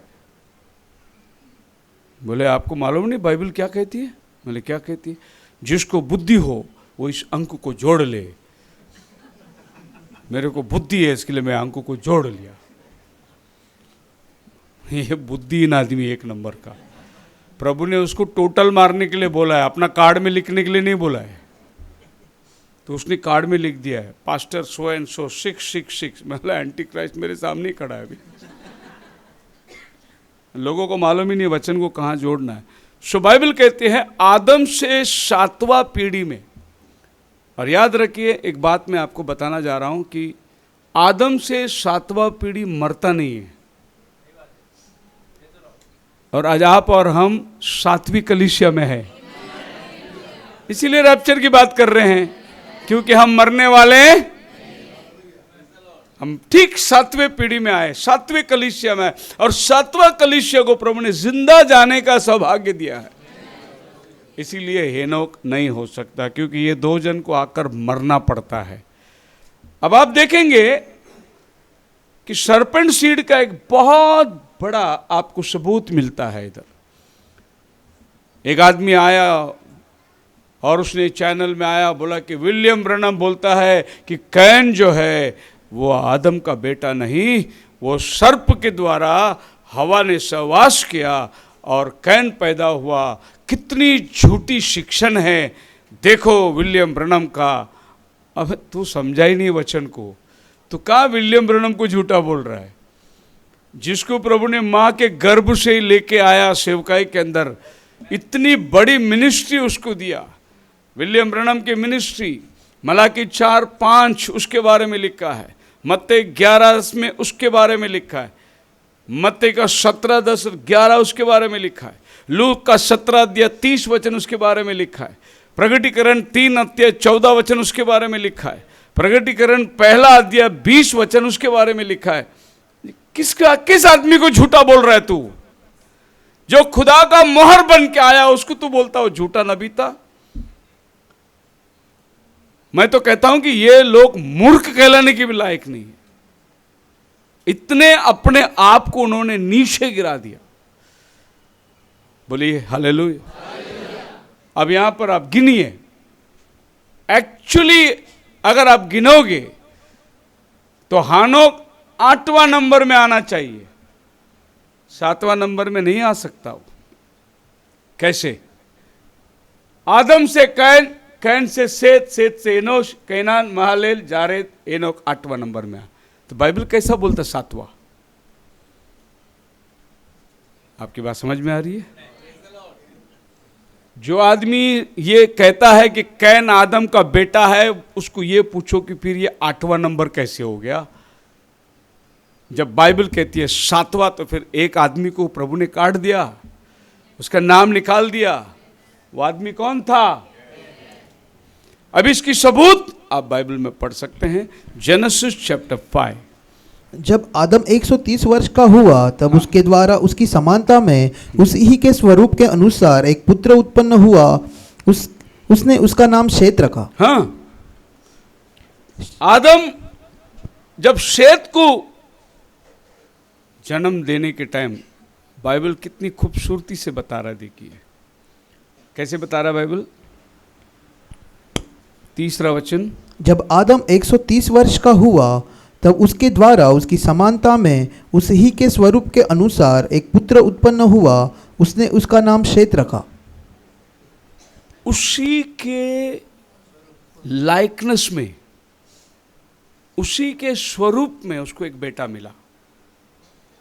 बोले आपको मालूम नहीं बाइबल क्या कहती है? बोले क्या कहती है? जिसको बुद्धि हो वो इस अंक को जोड़ ले। मेरे को बुद्धि है इसके लिए मैं अंक को जोड़ लिया। ये बुद्धिहीन आदमी एक नंबर का। प्रभु ने उसको टोटल मारने के लिए बोला है, अपना कार्ड में लिखने के लिए नहीं बोला है। तो उसने कार्ड में लिख दिया है पास्टर सो एंड सो 666। मतलब एंटी क्राइस्ट मेरे सामने ही खड़ा है अभी। लोगों को मालूम ही नहीं वचन को कहाँ जोड़ना है। सो बाइबल कहते हैं आदम से 7वां पीढ़ी में। और याद रखिए एक बात मैं आपको बताना जा रहा हूं कि आदम से 7वां पीढ़ी मरता नहीं है। और आज आप और हम 7वीं कलीसिया में है, इसीलिए रैप्चर की बात कर रहे हैं, क्योंकि हम मरने वाले, हम ठीक 7वें पीढ़ी में आए, 7वें कलीसिया में। और 7वां कलीसिया को प्रभु ने जिंदा जाने का सौभाग्य दिया है। इसीलिए हेनोक नहीं हो सकता, क्योंकि ये 2 जन को आकर मरना पड़ता है। अब आप देखेंगे कि सरपेंट सीड का एक बहुत बड़ा आपको सबूत मिलता है। इधर एक आदमी आया और उसने चैनल में आया, बोला कि विलियम ब्रनम बोलता है कि कैन जो है वो आदम का बेटा नहीं, वो सर्प के द्वारा हवा ने सहवास किया और कैन पैदा हुआ। कितनी झूठी शिक्षण है देखो विलियम ब्रनम का। अब तू समझा ही नहीं वचन को, तो कहाँ विलियम ब्रनम को झूठा बोल रहा है? जिसको प्रभु ने माँ के गर्भ से ही लेके आया सेवकाई के अंदर, इतनी बड़ी मिनिस्ट्री उसको दिया। विलियम ब्रनम की मिनिस्ट्री मलाकी 4:5 उसके बारे में लिखा है, मत्ती 11 में उसके बारे में लिखा है, मत्ती का 17:10-11 उसके बारे में लिखा है, लूक का 17:30 वचन उसके बारे में लिखा है, प्रगटीकरण 3:14 उसके बारे में लिखा है, प्रगटीकरण 1:20 वचन उसके बारे में लिखा है। किस आदमी को झूठा बोल रहा है तू? जो खुदा का मोहर बन के आया उसको तू बोलता हो झूठा नबी था? मैं तो कहता हूं कि ये लोग मूर्ख कहलाने के भी लायक नहीं है। इतने अपने आप को उन्होंने नीचे गिरा दिया। बोलिए हालेलुया। अब यहां पर आप गिनिए, एक्चुअली अगर आप गिनोगे तो हानोक 8वां नंबर में आना चाहिए, 7वां नंबर में नहीं आ सकता वो। कैसे? आदम से कैन, कैन से सेत, सेत से एनोश, कैनान, महालेल, जारेद, एनोक 8वां नंबर में आ। तो बाइबल कैसा बोलता 7वां? आपकी बात समझ में आ रही है? जो आदमी ये कहता है कि कैन आदम का बेटा है, उसको ये पूछो कि फिर ये 8वां नंबर कैसे हो गया? जब बाइबल कहती है 7वां, तो फिर एक आदमी को प्रभु ने काट दिया, उसका नाम निकाल दिया। वो आदमी कौन था? अब इसकी सबूत आप बाइबल में पढ़ सकते हैं, जेनेसिस चैप्टर 5। जब आदम 130 वर्ष का हुआ तब उसके द्वारा उसकी समानता में उसी के स्वरूप के अनुसार एक पुत्र उत्पन्न हुआ, उसने उसका नाम शेत रखा। हाँ, आदम जब शेत को जन्म देने के टाइम, बाइबल कितनी खूबसूरती से बता रहा है, देखिए कैसे बता रहा है बाइबल। 3रा वचन, जब आदम 130 वर्ष का हुआ तब उसके द्वारा उसकी समानता में उसी के स्वरूप के अनुसार एक पुत्र उत्पन्न हुआ, उसने उसका नाम शेत रखा। उसी के लाइकनेस में, उसी के स्वरूप में उसको एक बेटा मिला।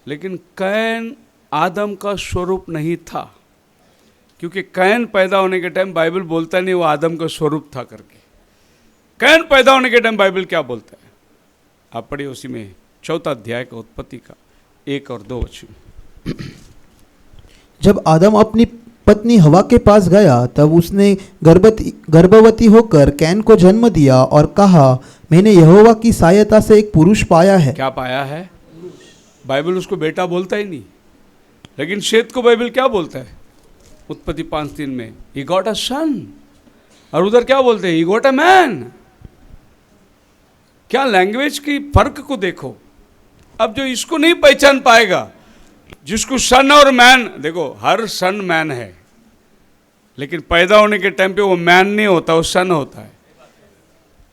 लेकिन कैन आदम का स्वरूप नहीं था, क्योंकि कैन पैदा होने के टाइम बाइबल बोलता नहीं वो आदम का स्वरूप था करके। कैन पैदा होने के टाइम बाइबल क्या बोलता है? आप पढ़िए उसी में 4 अध्याय का उत्पत्ति का 1 और 2 वचन। जब आदम अपनी पत्नी हवा के पास गया तब उसने गर्भवती होकर कैन को जन्म दिया और कहा, मैंने यहोवा की सहायता से एक पुरुष पाया है। क्या पाया है? बाइबल उसको बेटा बोलता ही नहीं, लेकिन शेत को बाइबल क्या बोलता है? उत्पत्ति 5:3 में, ही गॉट अ सन। और उधर क्या बोलते हैं? He got a man. क्या लैंग्वेज की फर्क को देखो। अब जो इसको नहीं पहचान पाएगा, जिसको सन और मैन, देखो हर सन मैन है, लेकिन पैदा होने के टाइम पे वो मैन नहीं होता, वो सन होता है।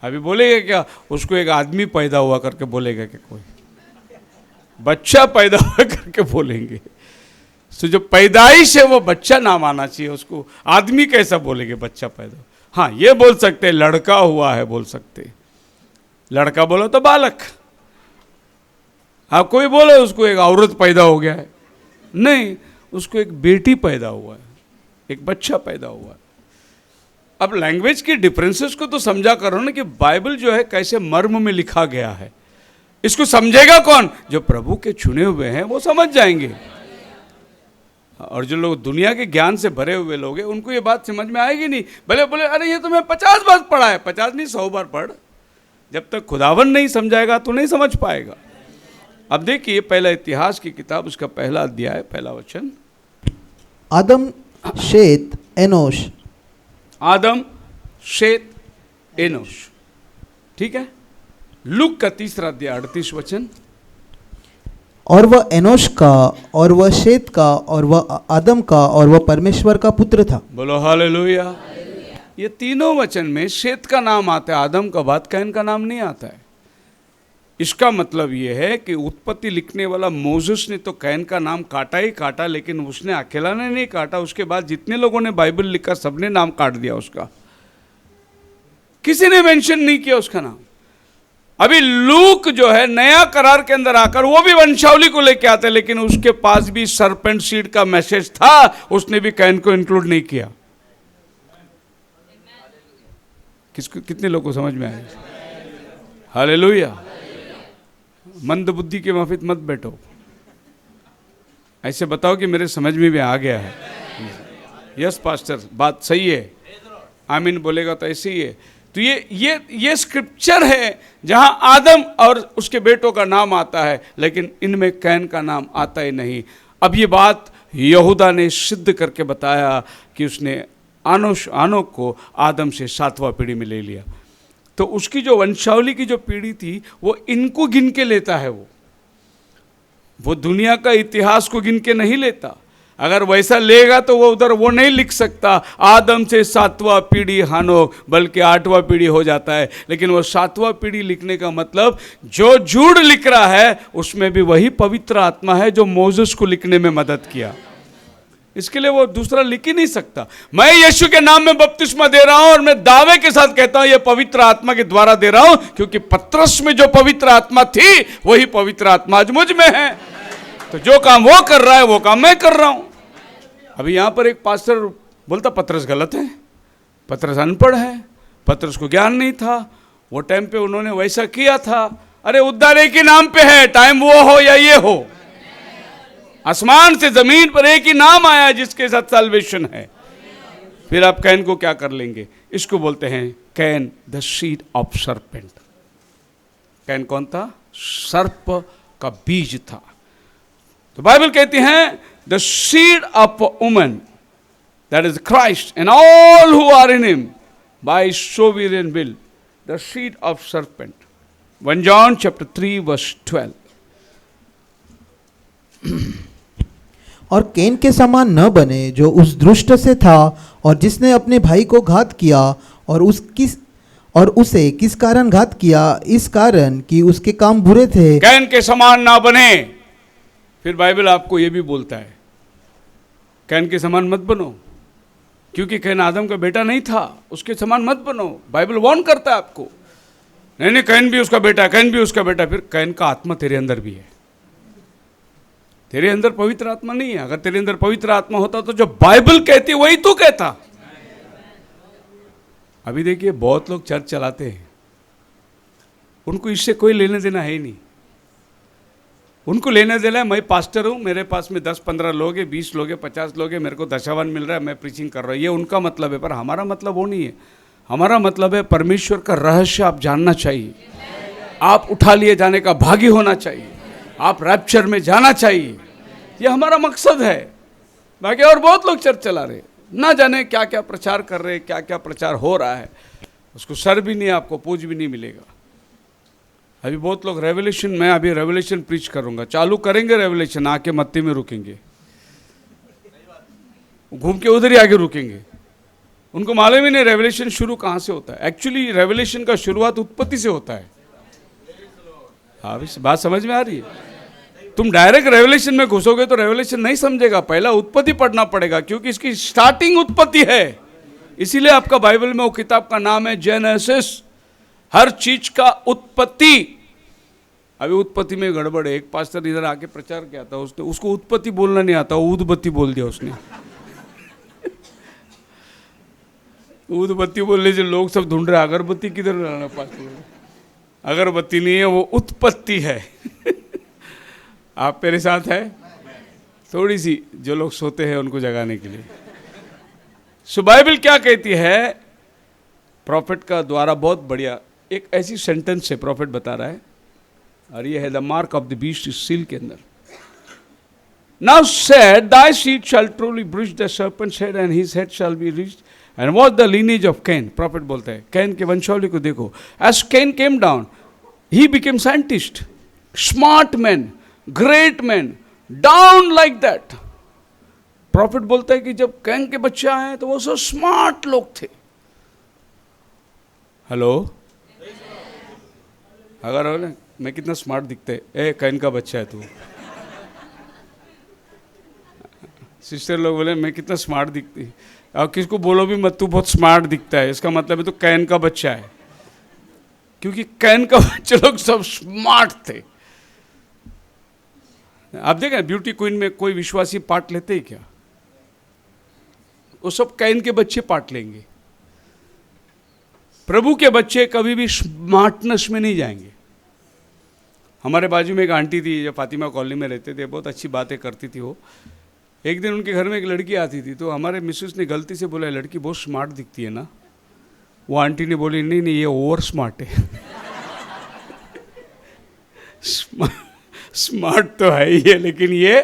अभी बोलेगा क्या उसको एक आदमी पैदा हुआ करके बोलेगा कि कोई बच्चा पैदा हुआ करके बोलेंगे? तो जो पैदाइश है वो बच्चा नाम आना चाहिए उसको, आदमी कैसा बोलेंगे बच्चा पैदा? हाँ, ये बोल सकते हैं लड़का हुआ है, बोल सकते, लड़का बोलो तो बालक। हाँ, कोई बोले उसको एक औरत पैदा हो गया है, नहीं, उसको एक बेटी पैदा हुआ है, एक बच्चा पैदा हुआ है। अब लैंग्वेज के डिफरेंसेस को तो समझा करो ना, कि बाइबल जो है कैसे मर्म में लिखा गया है। इसको समझेगा कौन? जो प्रभु के चुने हुए हैं वो समझ जाएंगे। और जो लोग दुनिया के ज्ञान से भरे हुए लोग हैं, उनको ये बात समझ में आएगी नहीं। भले बोले अरे ये तो मैं 50 बार पढ़ा है, 50 नहीं 100 बार पढ़, जब तक खुदावन नहीं समझाएगा तो नहीं समझ पाएगा। अब देखिए पहला इतिहास की किताब, उसका 1 अध्याय 1 वचन। आदम, शेत, एनोश। आदम, शेत, एनोश, ठीक है। लूक का 3 अध्याय 38 वचन। और वह एनोश का और वह शेत का और वह आदम का और वह परमेश्वर का पुत्र था। बोलो हालेलुया। ये तीनों वचन में शेत का नाम आता है, आदम का बाद कैन का नाम नहीं आता है। इसका मतलब ये है कि उत्पत्ति लिखने वाला मोसेस ने तो कैन का नाम काटा ही काटा, लेकिन उसने अकेला ने नहीं काटा, उसके बाद जितने लोगों ने बाइबल लिखा सबने नाम काट दिया उसका, किसी ने मेंशन नहीं किया उसका नाम। अभी लूक जो है नया करार के अंदर आकर वो भी वंशावली को लेके आते, लेकिन उसके पास भी सरपेंट सीड का मैसेज था, उसने भी कैन को इंक्लूड नहीं किया। कितने लोगों को समझ में आया? हालेलुया। मंद बुद्धि के माफिक मत बैठो, ऐसे बताओ कि मेरे समझ में भी आ गया है। यस पास्टर, बात सही है, आमीन बोलेगा तो ऐसे ही है। तो ये स्क्रिप्चर है जहां आदम और उसके बेटों का नाम आता है, लेकिन इनमें कैन का नाम आता ही नहीं। अब ये बात यहूदा ने सिद्ध करके बताया कि उसने आनोक को आदम से 7वां पीढ़ी में ले लिया। तो उसकी जो वंशावली की जो पीढ़ी थी वो इनको गिन के लेता है, वो दुनिया का इतिहास को गिन के नहीं लेता। अगर वैसा लेगा तो वो उधर वो नहीं लिख सकता आदम से 7वां पीढ़ी हानोक, बल्कि 8वां पीढ़ी हो जाता है। लेकिन वो 7वां पीढ़ी लिखने का मतलब जो झूठ लिख रहा है उसमें भी वही पवित्र आत्मा है जो मोसेस को लिखने में मदद किया। इसके लिए वो दूसरा लिख ही नहीं सकता। मैं यीशु के नाम में बपतिस्मा दे रहा हूं और मैं दावे के साथ कहता हूं ये पवित्र आत्मा के द्वारा दे रहा हूं, क्योंकि पत्रस में जो पवित्र आत्मा थी वही पवित्र आत्मा आज मुझ में है। तो जो काम वो कर रहा है वो काम मैं कर रहा हूं। अभी यहां पर एक पास्टर बोलता पतरस गलत है, पतरस अनपढ़ है, पतरस को ज्ञान नहीं था, वो टाइम पे उन्होंने वैसा किया था। अरे उद्धार एक ही नाम पे है, टाइम वो हो या ये हो। आसमान से जमीन पर एक ही नाम आया है जिसके साथ सैल्वेशन है। फिर आप कैन को क्या कर लेंगे? इसको बोलते हैं Cain the seed of serpent. Cain कौन था? सर्प का बीज था। तो बाइबल कहती है the seed of woman that is Christ and all who are in him by sovereign will the seed of serpent. 1 John chapter 3 verse 12। और कैन के समान न बने जो उस दुष्ट से था और जिसने अपने भाई को घात किया, और उसे किस कारण घात किया? इस कारण कि उसके काम बुरे थे। कैन के समान ना बने। फिर बाइबल आपको यह भी बोलता है कैन के समान मत बनो, क्योंकि कैन आदम का बेटा नहीं था, उसके समान मत बनो। बाइबल वार्न करता है आपको, नहीं कैन भी उसका बेटा, कैन भी उसका बेटा। फिर कैन का आत्मा तेरे अंदर भी है, तेरे अंदर पवित्र आत्मा नहीं है। अगर तेरे अंदर पवित्र आत्मा होता तो जो बाइबल कहती वही तू कहता। अभी देखिए बहुत लोग चर्च चलाते हैं, उनको इससे कोई लेने देना है ही नहीं। उनको लेने देना है मैं पास्टर हूं, मेरे पास में 10-15 लोग हैं, 20 लोग हैं, 50 लोग हैं, मेरे को दशावन मिल रहा है, मैं प्रीचिंग कर रहा हूं, ये उनका मतलब है। पर हमारा मतलब वो नहीं है। हमारा मतलब है परमेश्वर का रहस्य आप जानना चाहिए, आप उठा लिए जाने का भागी होना चाहिए, आप रैप्चर में जाना चाहिए। ये हमारा मकसद है। बाकी और बहुत लोग चर्च चला रहे, ना जाने क्या क्या प्रचार कर रहे, क्या क्या प्रचार हो रहा है, उसको सर भी नहीं, आपको पूज भी नहीं मिलेगा। अभी बहुत लोग रेवलेशन, मैं अभी रेवलेशन प्रीच करूंगा, चालू करेंगे रेवलेशन, आके मत्ती में रुकेंगे, घूम के उधर ही आगे रुकेंगे। उनको मालूम ही नहीं रेवलेशन शुरू कहाँ से होता है। एक्चुअली रेवलेशन का शुरुआत उत्पत्ति से होता है। हाँ, बात समझ में आ रही है? तुम डायरेक्ट रेवलेशन में घुसोगे तो रेवलेशन नहीं समझेगा, पहला उत्पत्ति पढ़ना पड़ेगा, क्योंकि इसकी स्टार्टिंग उत्पत्ति है। इसीलिए आपका बाइबल में वो किताब का नाम है जेनेसिस, हर चीज का उत्पत्ति। अभी उत्पत्ति में गड़बड़ है। एक पास्टर इधर आके प्रचार किया था, उसने उसको उत्पत्ति बोलना नहीं आता, ऊदबत्ती बोल दिया उसने। ऊदबत्ती बोलने से लोग सब ढूंढ रहे अगरबत्ती किधर लाना। पास्टर अगरबत्ती नहीं है, वो उत्पत्ति है। आप मेरे साथ है? थोड़ी सी जो लोग सोते हैं उनको जगाने के लिए। सो बाइबल क्या कहती है? प्रॉफिट का द्वारा बहुत बढ़िया एक ऐसी सेंटेंस है, प्रॉफिट बता रहा है, और ये है the mark of the beast is seal के अंदर। Now said thy seed shall truly bridge the serpent's head and his head shall be reached and was the lineage of Cain. Prophet बोलता है कैन के वंशावली को देखो। As Cain came down he became scientist, smart man, great man, down like that. Prophet बोलता है कि जब कैन के बच्चे आए तो वो सब स्मार्ट लोग थे। हेलो, अगर बोले मैं कितना स्मार्ट दिखता है, ए कैन का बच्चा है तू। सिस्टर लोग बोले मैं कितना स्मार्ट दिखती, और किसको बोलो भी मत तू बहुत स्मार्ट दिखता है, इसका मतलब है तो कैन का बच्चा है, क्योंकि कैन का बच्चे लोग सब स्मार्ट थे। आप देखें ब्यूटी क्वीन में कोई विश्वासी पार्ट लेते ही क्या? वो सब कैन के बच्चे पार्ट लेंगे। प्रभु के बच्चे कभी भी स्मार्टनेस में नहीं जाएंगे। हमारे बाजू में एक आंटी थी जो फातिमा कॉलोनी में रहते थे, बहुत अच्छी बातें करती थी वो। एक दिन उनके घर में एक लड़की आती थी, तो हमारे मिसेस ने गलती से बोला लड़की बहुत स्मार्ट दिखती है ना। वो आंटी ने बोली नहीं नहीं ये ओवर स्मार्ट है। स्मार्ट तो है ही है, लेकिन ये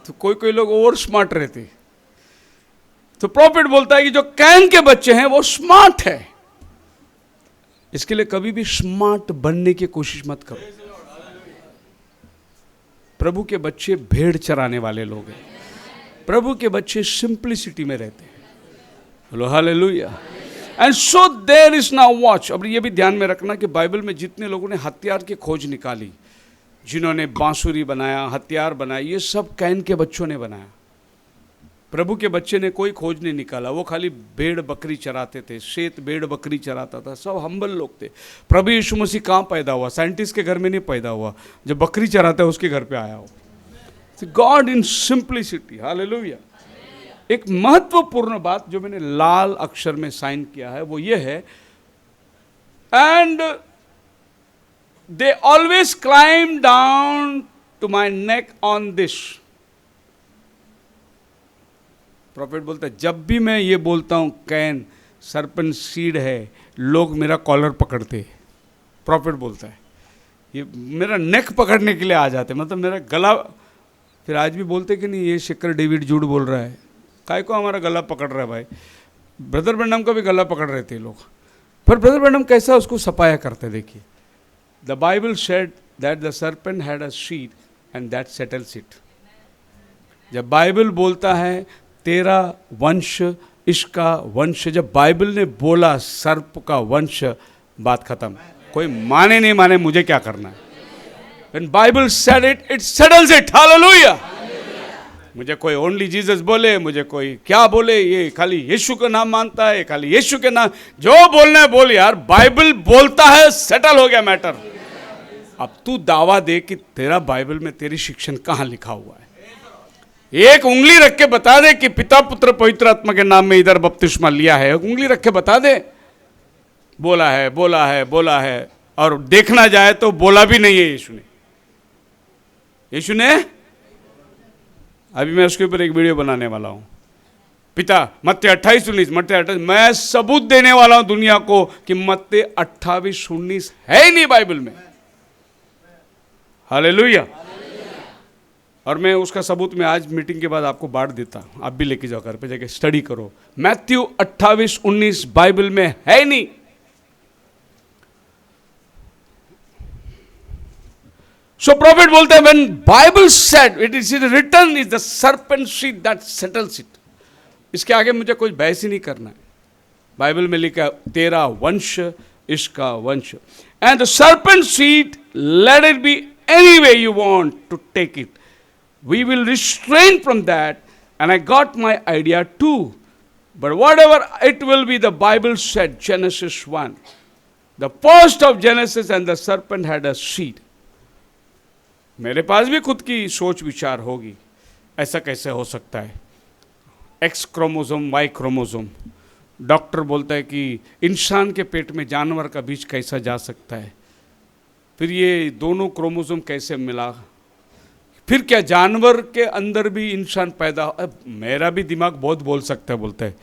तो कोई लोग ओवर स्मार्ट रहते। तो प्रॉफिट बोलता है कि जो कैन के बच्चे हैं वो स्मार्ट है। इसके लिए कभी भी स्मार्ट बनने की कोशिश मत करो। प्रभु के बच्चे भेड़ चराने वाले लोग हैं। प्रभु के बच्चे सिंप्लिसिटी में रहते हैं। Hello hallelujah. And so there is now watch. अब ये भी ध्यान में रखना कि बाइबल में जितने लोगों ने हथियार की खोज निकाली, जिन्होंने बांसुरी बनाया, हथियार बनाया, ये सब कैन के बच्चों ने बनाया। प्रभु के बच्चे ने कोई खोज नहीं निकाला। वो खाली भेड़ बकरी चराते थे, शेत भेड़ बकरी चराता था, सब हम्बल लोग थे। प्रभु यीशु मसीह कहाँ पैदा हुआ? साइंटिस्ट के घर में नहीं पैदा हुआ, जब बकरी चराता है उसके घर पे आया हो। गॉड इन सिंप्लिसिटी, हालेलुया। एक महत्वपूर्ण बात जो मैंने लाल अक्षर में साइन किया है वो ये है, and they always climb down to my neck on this. Prophet बोलता है जब भी मैं ये बोलता हूं कैन सरपन सीड है, लोग मेरा कॉलर पकड़ते। प्रॉफिट बोलता है ये मेरा नेक पकड़ने के लिए आ जाते, मतलब मेरा गला। फिर आज भी बोलते कि नहीं ये शेखर डेविड झूठ बोल रहा है, काय को हमारा गला पकड़ रहा है भाई। ब्रदर ब्रैनम का भी गला पकड़ रहे थे लोग, पर ब्रदर ब्रैनम कैसा उसको सफाया करते देखिए। The Bible said that the serpent had a seed and that settles it. जब बाइबल बोलता है तेरा वंश इसका वंश, जब बाइबल ने बोला सर्प का वंश, बात खत्म। कोई माने नहीं माने, मुझे क्या करना है। When Bible said it, it settles it. Hallelujah. मुझे कोई ओनली जीसस बोले, मुझे कोई क्या बोले, ये खाली यीशु का नाम मानता है, खाली यीशु के नाम, जो बोलना है बोल यार। बाइबल बोलता है, सेटल हो गया मैटर। अब तू दावा दे कि तेरा बाइबल में तेरी शिक्षण कहां लिखा हुआ है। एक उंगली रख के बता दे कि पिता पुत्र पवित्र आत्मा के नाम में इधर बपतिस्मा लिया है। एक उंगली रख के बता दे, बोला है बोला है बोला है। और देखना जाए तो बोला भी नहीं है यीशु ने। यीशु ने, अभी मैं उसके ऊपर एक वीडियो बनाने वाला हूं। पिता मत्ती 28:19, मत्ती 28, मैं सबूत देने वाला हूं दुनिया को कि मत्ती 28:19 है ही नहीं बाइबल में। हालेलुया। और मैं उसका सबूत में आज मीटिंग के बाद आपको बांट देता हूं, आप भी लेके जाओ घर पे जाके स्टडी करो। मैथ्यू 28:19 बाइबल में है ही नहीं। So prophet बोलते हैं when Bible said it is written is the serpent seed that settles it। इसके आगे मुझे कोई बहस ही नहीं करना है। बाइबल में लिखा है तेरा वंश इसका वंश, and the serpent seed let it be any way you want to take it, we will restrain from that, and I got my idea too, but whatever it will be, the Bible said, Genesis 1, the first of Genesis, and the serpent had a seed। मेरे पास भी खुद की सोच विचार होगी, ऐसा कैसे हो सकता है। X chromosome Y chromosome, doctor बोलता है कि इंसान के पेट में जानवर का बीज कैसा जा सकता है, फिर ये दोनों क्रोमोसोम कैसे मिला, फिर क्या जानवर के अंदर भी इंसान पैदा। मेरा भी दिमाग बहुत बोल सकता है, बोलता है,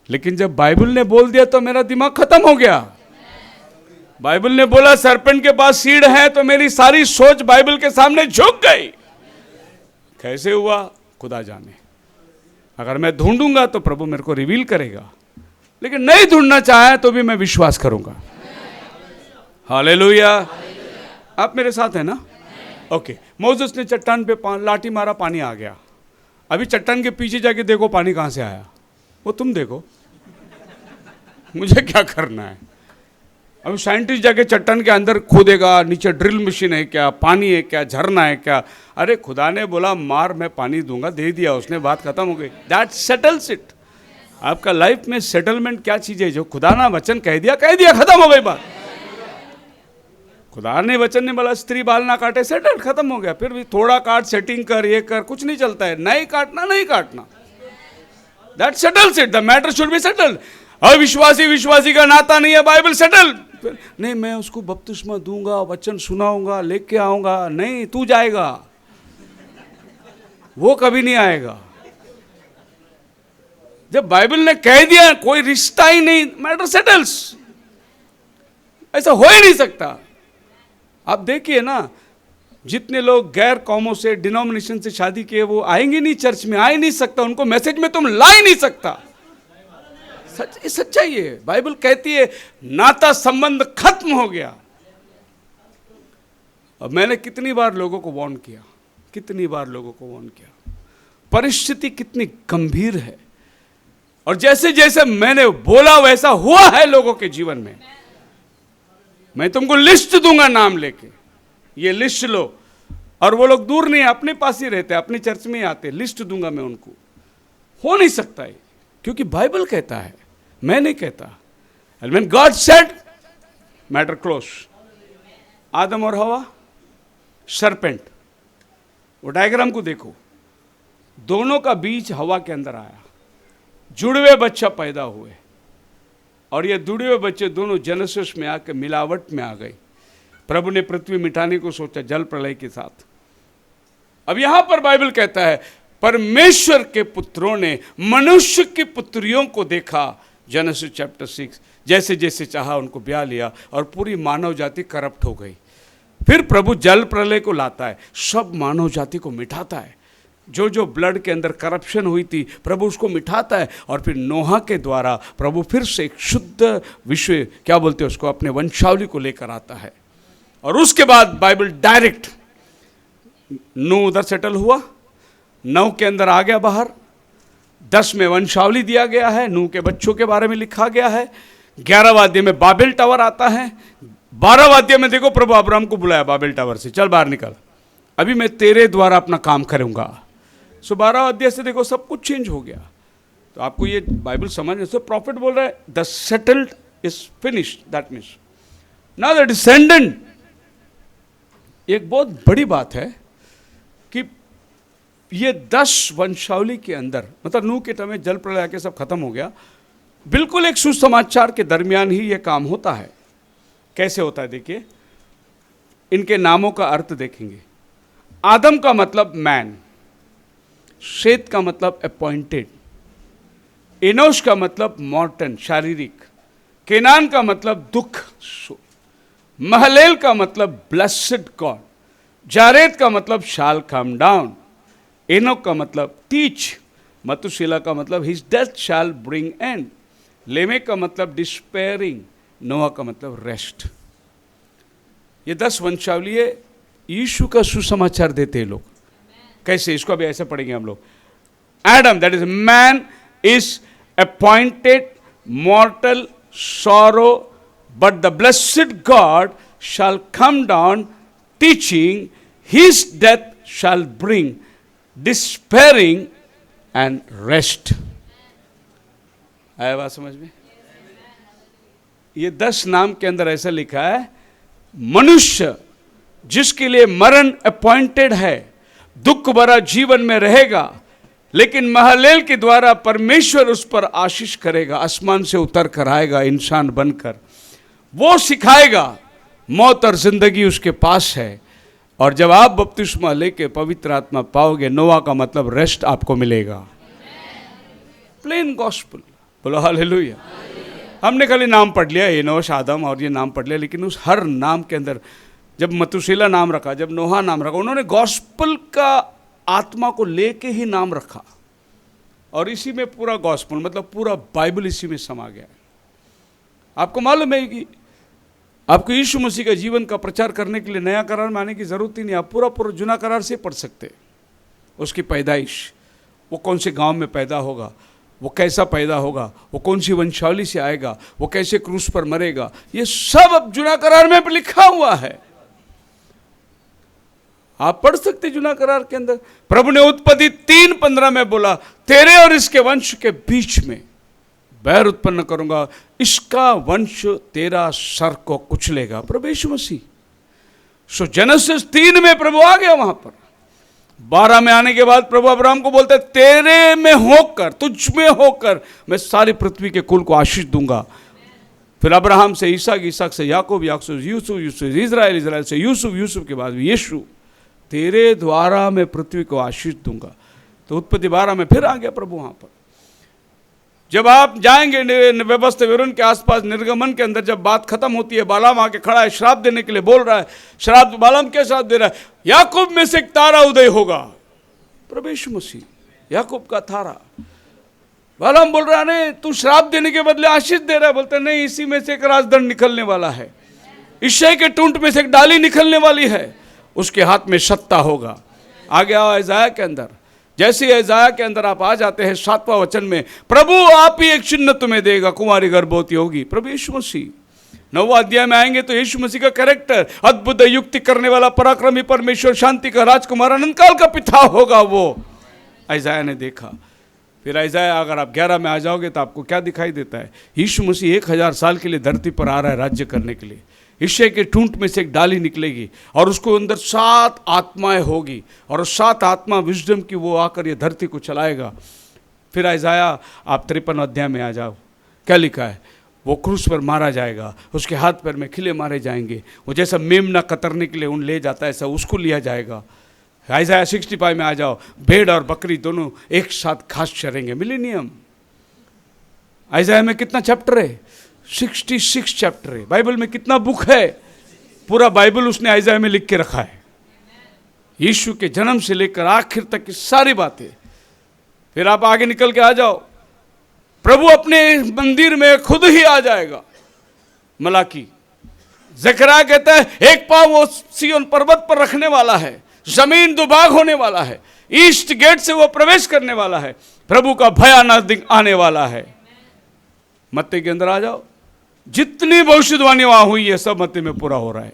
लेकिन जब बाइबल ने बोल दिया तो मेरा दिमाग खत्म हो गया। बाइबल ने बोला सरपेंट के पास सीड है तो मेरी सारी सोच बाइबल के सामने झुक गई। कैसे हुआ खुदा जाने। अगर मैं ढूंढूंगा तो प्रभु मेरे को रिवील करेगा, लेकिन नहीं ढूंढना चाहे तो भी मैं विश्वास करूंगा। हालेलुया। आप मेरे साथ हैं ना? ओके। मोसेस ने चट्टान पे लाठी मारा, पानी आ गया। अभी चट्टान के पीछे जाके देखो पानी कहां से आया, वो तुम देखो, मुझे क्या करना है। अब साइंटिस्ट जाके चट्टान के अंदर खोदेगा, नीचे ड्रिल मशीन है क्या, पानी है क्या, झरना है क्या। अरे खुदा ने बोला मार, मैं पानी दूंगा, दे दिया उसने, बात खत्म हो गई। That settles it. आपका लाइफ में सेटलमेंट क्या चीज है? जो खुदा ना वचन कह दिया खत्म हो गई बात। खुदा ने वचन ने बोला स्त्री बाल ना काटे, सेटल, खत्म हो गया। फिर भी थोड़ा काट, सेटिंग कर, ये कर, कुछ नहीं चलता है। नहीं काटना। That settles it. The matter should be settled. अविश्वासी का नाता नहीं है, बाइबल सेटल। नहीं मैं उसको बपतिस्मा दूंगा, वचन सुनाऊंगा, लेके आऊंगा, नहीं तू जाएगा, वो कभी नहीं आएगा। जब बाइबल ने कह दिया कोई रिश्ता ही नहीं, मैटर सेटल्स। ऐसा हो ही नहीं सकता। आप देखिए ना, जितने लोग गैर कौमों से, डिनोमिनेशन से शादी किए, वो आएंगे नहीं चर्च में, आ ही नहीं सकता। उनको मैसेज में तुम ला ही नहीं सकता। सच्चाई है। बाइबल कहती है नाता संबंध खत्म हो गया। अब मैंने कितनी बार लोगों को वार्न किया, परिस्थिति कितनी गंभीर है, और जैसे जैसे मैंने बोला वैसा हुआ है लोगों के जीवन में। मैं तुमको लिस्ट दूंगा नाम लेके, ये लिस्ट लो। और वो लोग दूर नहीं, अपने पास ही रहते, अपनी चर्च में ही आते, लिस्ट दूंगा मैं उनको। हो नहीं सकता है, क्योंकि बाइबल कहता है, मैं नहीं कहता। And when God said, matter close। आदम और हवा, सरपेंट, वो डायग्राम को देखो, दोनों का बीज हवा के अंदर आया, जुड़वे बच्चा पैदा हुए, और ये जुड़वे बच्चे दोनों जेनेसिस में आकर मिलावट में आ गए। प्रभु ने पृथ्वी मिटाने को सोचा जल प्रलय के साथ। अब यहां पर बाइबल कहता है परमेश्वर के पुत्रों ने मनुष्य की पुत्रियों को देखा, जेनेसिस चैप्टर 6, जैसे जैसे चाहा उनको ब्याह लिया और पूरी मानव जाति करप्ट हो गई। फिर प्रभु जल प्रलय को लाता है, सब मानव जाति को मिटाता है। जो जो ब्लड के अंदर करप्शन हुई थी प्रभु उसको मिटाता है, और फिर नोहा के द्वारा प्रभु फिर से एक शुद्ध विश्व, क्या बोलते हैं उसको, अपने वंशावली को लेकर आता है। और उसके बाद बाइबल डायरेक्ट नूह उधर सेटल हुआ, 9 के अंदर आ गया बाहर, 10 में वंशावली दिया गया है, नूह के बच्चों के बारे में लिखा गया है, 11वां अध्याय में बाबेल टावर आता है, 12वां अध्याय में देखो प्रभु अब्राहम को बुलाया बाबेल टावर से, चल बाहर निकल, अभी मैं तेरे द्वारा अपना काम करूंगा। सो 12वां अध्याय से देखो सब कुछ चेंज हो गया। तो आपको ये बाइबल समझ, तो प्रॉफिट बोल रहा है the settled is finished, that means now the descendant. एक बहुत बड़ी बात है कि ये 10 वंशावली के अंदर, मतलब नूह के टाइम में जल प्रलय आके सब खत्म हो गया, बिल्कुल एक सुसमाचार के दरमियान ही ये काम होता है। कैसे होता है देखिए, इनके नामों का अर्थ देखेंगे। आदम का मतलब मैन, शेत का मतलब अपॉइंटेड, एनोश का मतलब मॉर्टन शारीरिक, केनान का मतलब दुख, महलेल का मतलब ब्लेस्ड गॉड, जारेद का मतलब शाल कम डाउन, एनोक का मतलब टीच, मतुशिला का मतलब his death shall bring end, Lamech का मतलब डिस्पेयरिंग, नोआ का मतलब रेस्ट। ये 10 वंशावली है, यीशु का सुसमाचार देते हैं लोग। कैसे, इसको अभी ऐसे पढ़ेंगे हम लोग। Adam that is man is appointed mortal sorrow, but the blessed God shall come down teaching, his death shall bring despairing and rest. आया बात समझ में? ये 10 नाम के अंदर ऐसा लिखा है, मनुष्य जिसके लिए मरण अपॉइंटेड है, दुख भरा जीवन में रहेगा, लेकिन महलेल के द्वारा परमेश्वर उस पर आशीष करेगा, आसमान से उतर कर आएगा इंसान बनकर, वो सिखाएगा, मौत और जिंदगी उसके पास है। और जब आप बपतिस्मा लेके पवित्र आत्मा पाओगे, नोआ का मतलब रेस्ट आपको मिलेगा। प्लेन गॉस्पेल, बोलो हालेलुया। हमने खाली नाम पढ़ लिया, एनोश, आदम और ये नाम पढ़ लिया, लेकिन उस हर नाम के अंदर, जब मतुशिला नाम रखा, जब नोहा नाम रखा, उन्होंने गॉस्पेल का आत्मा को लेके ही नाम रखा, और इसी में पूरा गॉस्पेल मतलब पूरा बाइबल इसी में समा गया है। आपको मालूम है कि आपको यीशु मसीह का जीवन का प्रचार करने के लिए नया करार में आने की जरूरत ही नहीं, आप पूरा पूरा जुना करार से पढ़ सकते। उसकी पैदाइश, वो कौन से गांव में पैदा होगा, वो कैसा पैदा होगा, वो कौन सी वंशावली से आएगा, वो कैसे क्रूस पर मरेगा, ये सब अब जुना करार में लिखा हुआ है। आप पढ़ सकते जुना करार के अंदर। प्रभु ने उत्पत्ति 3:15 में बोला, तेरे और इसके वंश के बीच में बैर उत्पन्न करूंगा, इसका वंश तेरा सर को कुचलेगा। प्रभु यीशु मसीह। सो जेनेसिस 3 में प्रभु आ गया वहां पर। 12 में आने के बाद प्रभु अब्राहम को बोलते, तेरे में होकर, तुझ में होकर मैं सारी पृथ्वी के कुल को आशीष दूंगा। फिर अब्राहम से इसहाक, इसहाक से याकूब, याकूब से यूसुफ, यूसुफ से इजराइल, इजराइल से यूसुफ, यूसुफ के बाद यीशु, तेरे द्वारा मैं पृथ्वी को आशीष दूंगा। तो उत्पत्ति 12 में फिर आ गया प्रभु वहां पर। जब आप जाएंगे व्यवस्था विवरण के आसपास, निर्गमन के अंदर जब बात खत्म होती है, बालाम आके खड़ा है, श्राप देने के लिए बोल रहा है। श्राप बालाम क्या श्राप दे रहा है? याकूब में से एक तारा उदय होगा। प्रभु यीशु मसीह, याकूब का तारा। बालाम बोल रहा है, नहीं तू श्राप देने के बदले आशीष दे रहा है। बोलता नहीं, इसी में से एक राजदंड निकलने वाला है, ईसाई के टूंट में से एक डाली निकलने वाली है, उसके हाथ में सत्ता होगा। आगे आओ इज़ाया के अंदर। जैसे इज़ाया के अंदर आप आ जाते हैं 7वां वचन में, प्रभु आप ही एक चिन्ह तुम्हें देगा, कुमारी गर्भवती होगी। प्रभु यीशु मसीह। 9वां अध्याय में आएंगे तो यीशु मसीह का कैरेक्टर, अद्भुत युक्ति करने वाला, पराक्रमी परमेश्वर, शांति का राजकुमार, अनंत काल का पिता होगा वो। इज़ाया ने देखा। फिर इज़ाया अगर आप 11 में आ जाओगे तो आपको क्या दिखाई देता है? यीशु मसीह 1000 साल के लिए धरती पर आ रहा है राज्य करने के लिए। ईशे के ठूंठ में से एक डाली निकलेगी और उसको अंदर 7 आत्माएं होगी और 7 आत्मा विजडम की वो आकर ये धरती को चलाएगा। फिर ऐसाया आप 53 अध्याय में आ जाओ, क्या लिखा है? वो क्रूस पर मारा जाएगा, उसके हाथ पैर में खिले मारे जाएंगे, वो जैसा मेमना कतरने के लिए उन ले जाता है ऐसा उसको लिया जाएगा। ऐसाया 65 में आ जाओ, भेड़ और बकरी दोनों एक साथ घास चरेंगे, मिलेनियम। ऐसाया में कितना चैप्टर है? 66 चैप्टर है। बाइबल में कितना बुक है? पूरा बाइबल उसने ऐसाया में लिख के रखा है, यीशु के जन्म से लेकर आखिर तक की सारी बातें। फिर आप आगे निकल के आ जाओ, प्रभु अपने मंदिर में खुद ही आ जाएगा। मलाकी, ज़करिया कहता है एक पांव वो सिय्योन पर्वत पर रखने वाला है, जमीन दुभाग होने वाला है, ईस्ट गेट से वो प्रवेश करने वाला है, प्रभु का भयानक दिन आने वाला है। मत्ती के अंदर आ जाओ, जितनी भविष्यवाणी वहां हुई है सब मत्ती में पूरा हो रहा है,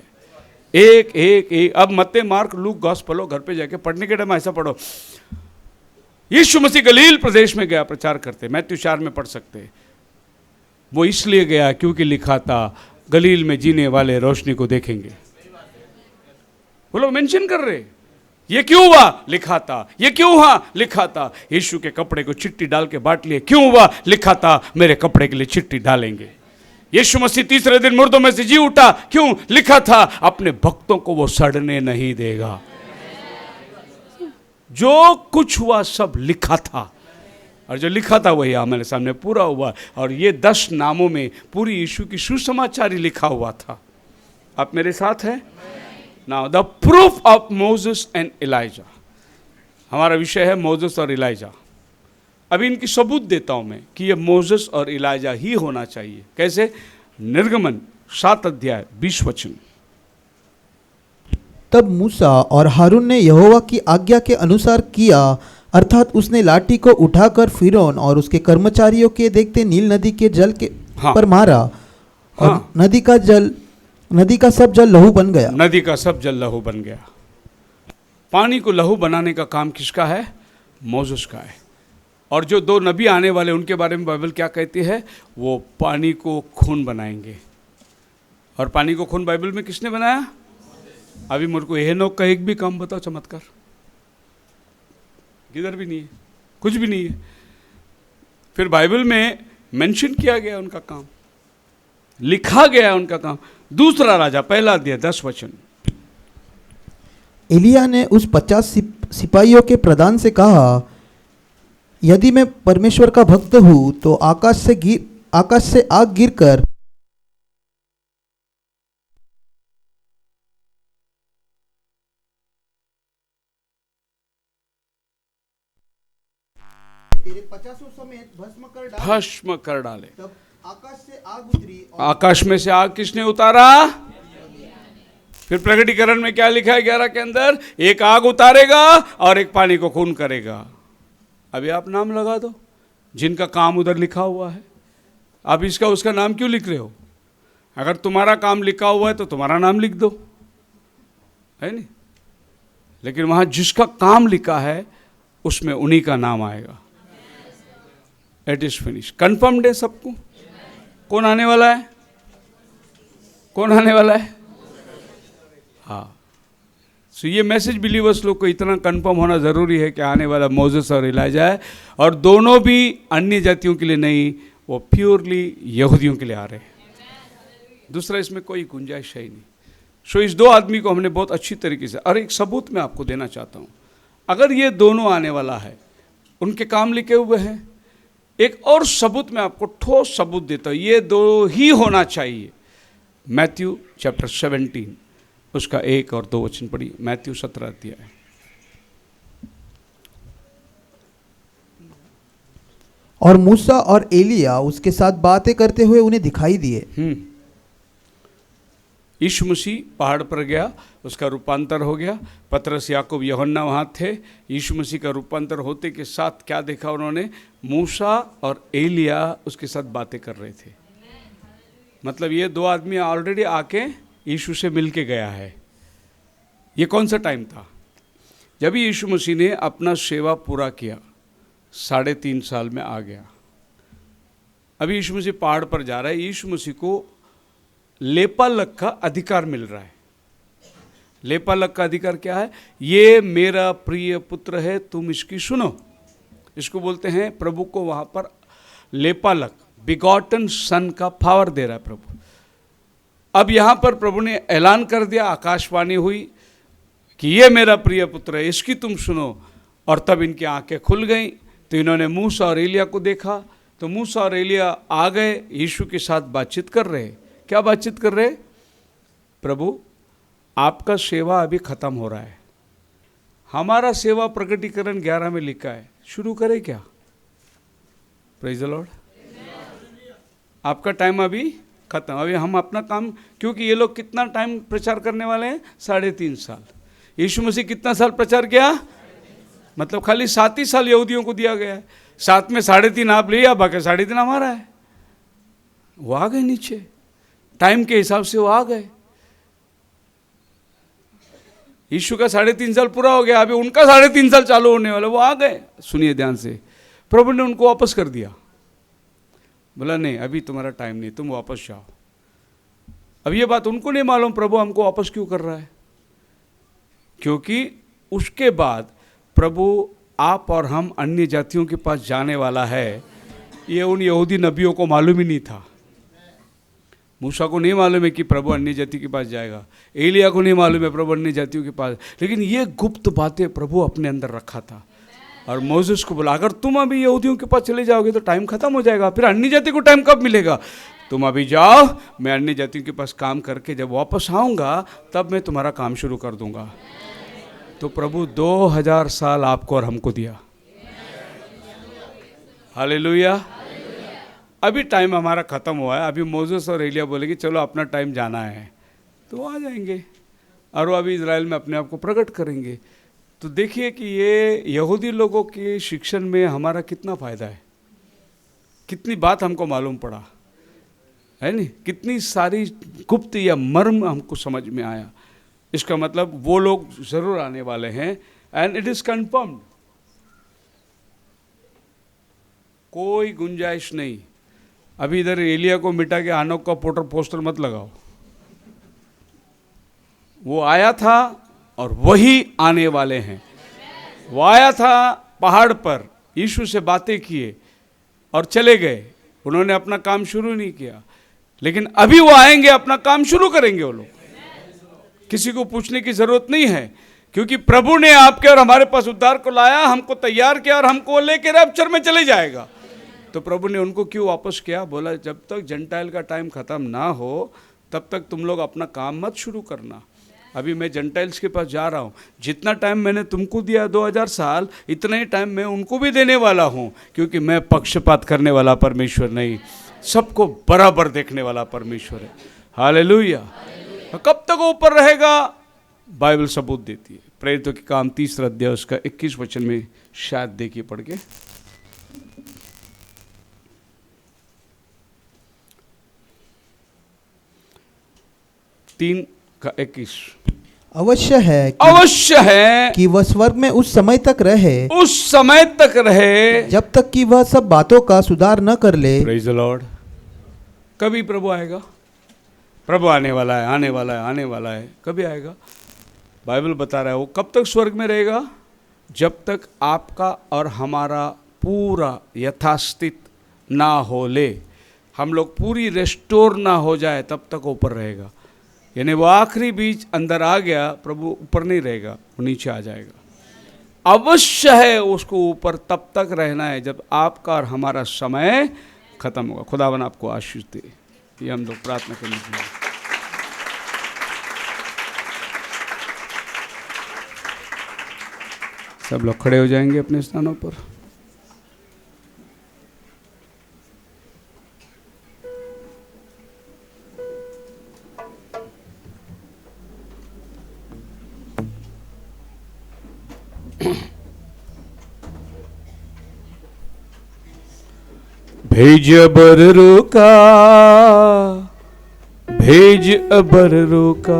एक एक एक। अब मत्ती, मार्क, लूक, गॉस्पेल घर पे जाके पढ़ने के टाइम ऐसा पढ़ो, यीशु मसीह गलील प्रदेश में गया प्रचार करते, मैथ्यू 4 में पढ़ सकते हैं। वो इसलिए गया क्योंकि लिखा था गलील में जीने वाले रोशनी को देखेंगे। वो लोग मेंशन कर रहे, ये क्यों हुआ? लिखा था। ये क्यों हुआ? लिखा था। यीशु के कपड़े को चिट्ठी डाल के बांट लिए, क्यों हुआ? लिखा था मेरे कपड़े के लिए चिट्ठी डालेंगे। यीशु मसीह तीसरे दिन मुर्दों में से जी उठा, क्यों? लिखा था अपने भक्तों को वो सड़ने नहीं देगा। जो कुछ हुआ सब लिखा था, और जो लिखा था वही हमारे सामने पूरा हुआ। और ये 10 नामों में पूरी यीशु की सुसमाचारी लिखा हुआ था। आप मेरे साथ हैं? Now the proof of Moses and Elijah. हमारा विषय है मोसेस और एलाइजा। अभी इनकी सबूत देता हूं मैं कि ये मोसेस और एलाइजा ही होना चाहिए। कैसे? निर्गमन 7 अध्याय 20 वचन। तब मूसा और हारून ने यहोवा की आज्ञा के अनुसार किया, अर्थात उसने लाठी को उठाकर फिरौन और उसके कर्मचारियों के देखते नील नदी के जल के पर मारा, और नदी का सब जल लहू बन गया। नदी का सब जल लहू बन गया। पानी को लहू बनाने का काम किसका है? मोसेस का है। और जो 2 नबी आने वाले उनके बारे में बाइबल क्या कहती है? वो पानी को खून बनाएंगे। और पानी को खून बाइबल में किसने बनाया? अभी मुझे को एनोक का एक भी काम बताओ, चमत्कार किधर भी नहीं है, कुछ भी नहीं है। फिर बाइबल में मेंशन किया गया उनका काम, लिखा गया उनका काम। दूसरा राजा 1 अध्याय 10 वचन। एलिया ने उस 50 सिपाहियों के प्रधान से कहा, यदि मैं परमेश्वर का भक्त हूं तो आकाश से आग गिरकर तेरे 50 समेत भस्म कर डाले। तब आकाश से आग उतरी, आकाश में से आग किसने उतारा? फिर प्रकटीकरण में क्या लिखा है 11 के अंदर? एक आग उतारेगा और एक पानी को खून करेगा। अभी आप नाम लगा दो जिनका काम उधर लिखा हुआ है। आप इसका उसका नाम क्यों लिख रहे हो? अगर तुम्हारा काम लिखा हुआ है तो तुम्हारा नाम लिख दो, है नहीं? लेकिन वहां जिसका काम लिखा है उसमें उन्हीं का नाम आएगा। It is finish. कंफर्म्ड है सबको? कौन आने वाला है? कौन आने वाला है? हाँ। सो ये मैसेज बिलीवर्स लोग को इतना कंफर्म होना ज़रूरी है कि आने वाला मोसेस और एलाइजा है, और दोनों भी अन्य जातियों के लिए नहीं, वो प्योरली यहूदियों के लिए आ रहे हैं। दूसरा इसमें कोई गुंजाइश है ही नहीं। सो इस 2 आदमी को हमने बहुत अच्छी तरीके से, और एक सबूत मैं आपको देना चाहता हूँ। अगर ये दोनों आने वाला है, उनके काम लिखे हुए हैं, एक और सबूत मैं आपको ठोस सबूत देता हूँ, ये 2 ही होना चाहिए। मैथ्यू चैप्टर 17 उसका 1 और 2 वचन पढ़ी। मैथ्यू 17 अध्याय। और मूसा और एलिया उसके साथ बातें करते हुए उन्हें दिखाई दिए। यीशु मसीह पहाड़ पर गया, उसका रूपांतर हो गया। पतरस, याकूब, यूहन्ना वहाँ थे। यीशु मसीह का रूपांतर होते के साथ क्या देखा उन्होंने? मूसा और एलिया उसके साथ बातें कर रहे थे। मतलब ये 2 आदमी ऑलरेडी आके यीशु से मिल के गया है। ये कौन सा टाइम था? जब यीशु मसीह ने अपना सेवा पूरा किया, 3.5 साल में आ गया। अभी यीशु मसीह पहाड़ पर जा रहा है। यीशु मसीह को लेपालक का अधिकार मिल रहा है। लेपालक का अधिकार क्या है? ये मेरा प्रिय पुत्र है, तुम इसकी सुनो। इसको बोलते हैं, प्रभु को वहां पर लेपालक, बिगॉटन सन का पावर दे रहा है प्रभु। अब यहां पर प्रभु ने ऐलान कर दिया, आकाशवाणी हुई कि ये मेरा प्रिय पुत्र है, इसकी तुम सुनो। और तब इनकी आंखें खुल गई, तो इन्होंने मूसा और एलिया को देखा। तो मूसा और एलिया आ गए, यीशु के साथ बातचीत कर रहे। क्या बातचीत कर रहे? प्रभु, आपका सेवा अभी खत्म हो रहा है, हमारा सेवा प्रकटीकरण 11 में लिखा है, शुरू करें क्या? Praise the Lord. आपका टाइम अभी खत्म, अभी हम अपना काम, क्योंकि ये लोग कितना टाइम प्रचार करने वाले हैं? 3.5 साल। यीशु मसीह कितना साल प्रचार किया? मतलब खाली 7 ही साल यहूदियों को दिया गया है, 7 में 3.5 आप लिया, बाकी 3.5 हमारा है। वो आ गए नीचे, टाइम के हिसाब से वो आ गए। यीशु का 3.5 साल पूरा हो गया, अभी उनका 3.5 साल चालू होने वाला, वो आ गए। सुनिए ध्यान से, प्रभु ने उनको वापस कर दिया, बोला नहीं अभी तुम्हारा टाइम नहीं, तुम वापस जाओ। अब ये बात उनको नहीं मालूम प्रभु हमको वापस क्यों कर रहा है, क्योंकि उसके बाद प्रभु आप और हम अन्य जातियों के पास जाने वाला है, ये उन यहूदी नबियों को मालूम ही नहीं था। मूसा को नहीं मालूम है कि प्रभु अन्य जाति के पास जाएगा, एलिया को नहीं मालूम है प्रभु अन्य जातियों के पास, लेकिन ये गुप्त बातें प्रभु अपने अंदर रखा था। और मोसेस को बोला, अगर तुम अभी यहूदियों के पास चले जाओगे तो टाइम खत्म हो जाएगा, फिर अन्य जाति को टाइम कब मिलेगा? तुम अभी जाओ, मैं अन्य जातियों के पास काम करके जब वापस आऊँगा तब मैं तुम्हारा काम शुरू कर दूंगा। तो प्रभु 2000 साल आपको और हमको दिया। हालेलुया। अभी टाइम हमारा ख़त्म हुआ है, अभी मोसेस और एलिया बोलेगी चलो अपना टाइम जाना है, तो वो आ जाएंगे और वो अभी इजराइल में अपने आप को प्रकट करेंगे। तो देखिए कि ये यहूदी लोगों के शिक्षण में हमारा कितना फ़ायदा है, कितनी बात हमको मालूम पड़ा है नहीं, कितनी सारी गुप्त या मर्म हमको समझ में आया। इसका मतलब वो लोग ज़रूर आने वाले हैं, एंड इट इज़ कन्फर्म्ड, कोई गुंजाइश नहीं। अभी इधर एलिया को मिटा के आनोक का पोस्टर मत लगाओ, वो आया था और वही आने वाले हैं। वो आया था पहाड़ पर, यीशु से बातें किए और चले गए, उन्होंने अपना काम शुरू नहीं किया, लेकिन अभी वो आएंगे, अपना काम शुरू करेंगे वो लोग। किसी को पूछने की जरूरत नहीं है, क्योंकि प्रभु ने आपके और हमारे पास उद्धार को लाया, हमको तैयार किया और हमको लेके रैप्चर में चले जाएगा। तो प्रभु ने उनको क्यों वापस किया? बोला जब तक जंटाइल का टाइम खत्म ना हो तब तक तुम लोग अपना काम मत शुरू करना। अभी मैं जंटाइल्स के पास जा रहा हूँ, जितना टाइम मैंने तुमको दिया 2000 साल, इतना ही टाइम मैं उनको भी देने वाला हूँ, क्योंकि मैं पक्षपात करने वाला परमेश्वर नहीं, सबको बराबर देखने वाला परमेश्वर है। हालेलुया। कब तक वो ऊपर रहेगा? बाइबल सबूत देती है। प्रेरितों के काम 3 अध्याय उसका 21 वचन में शायद देखिए पढ़ के। 3:21 अवश्य है कि वह स्वर्ग में उस समय तक रहे जब तक कि वह सब बातों का सुधार न कर ले। Praise the Lord. कभी प्रभु आएगा? प्रभु आने वाला है। कभी आएगा? बाइबल बता रहा है वो कब तक स्वर्ग में रहेगा? जब तक आपका और हमारा पूरा यथास्थित ना हो ले, हम लोग पूरी रेस्टोर ना हो जाए, तब तक ऊपर रहेगा। यानी वो आखिरी बीज अंदर आ गया, प्रभु ऊपर नहीं रहेगा, वो नीचे आ जाएगा। अवश्य है उसको ऊपर तब तक रहना है जब आपका और हमारा समय खत्म होगा। खुदावन आपको आशीष दे। ये हम लोग प्रार्थना करने के लिए सब लोग खड़े हो जाएंगे अपने स्थानों पर। भेज अबर रोका, भेज अबर रोका,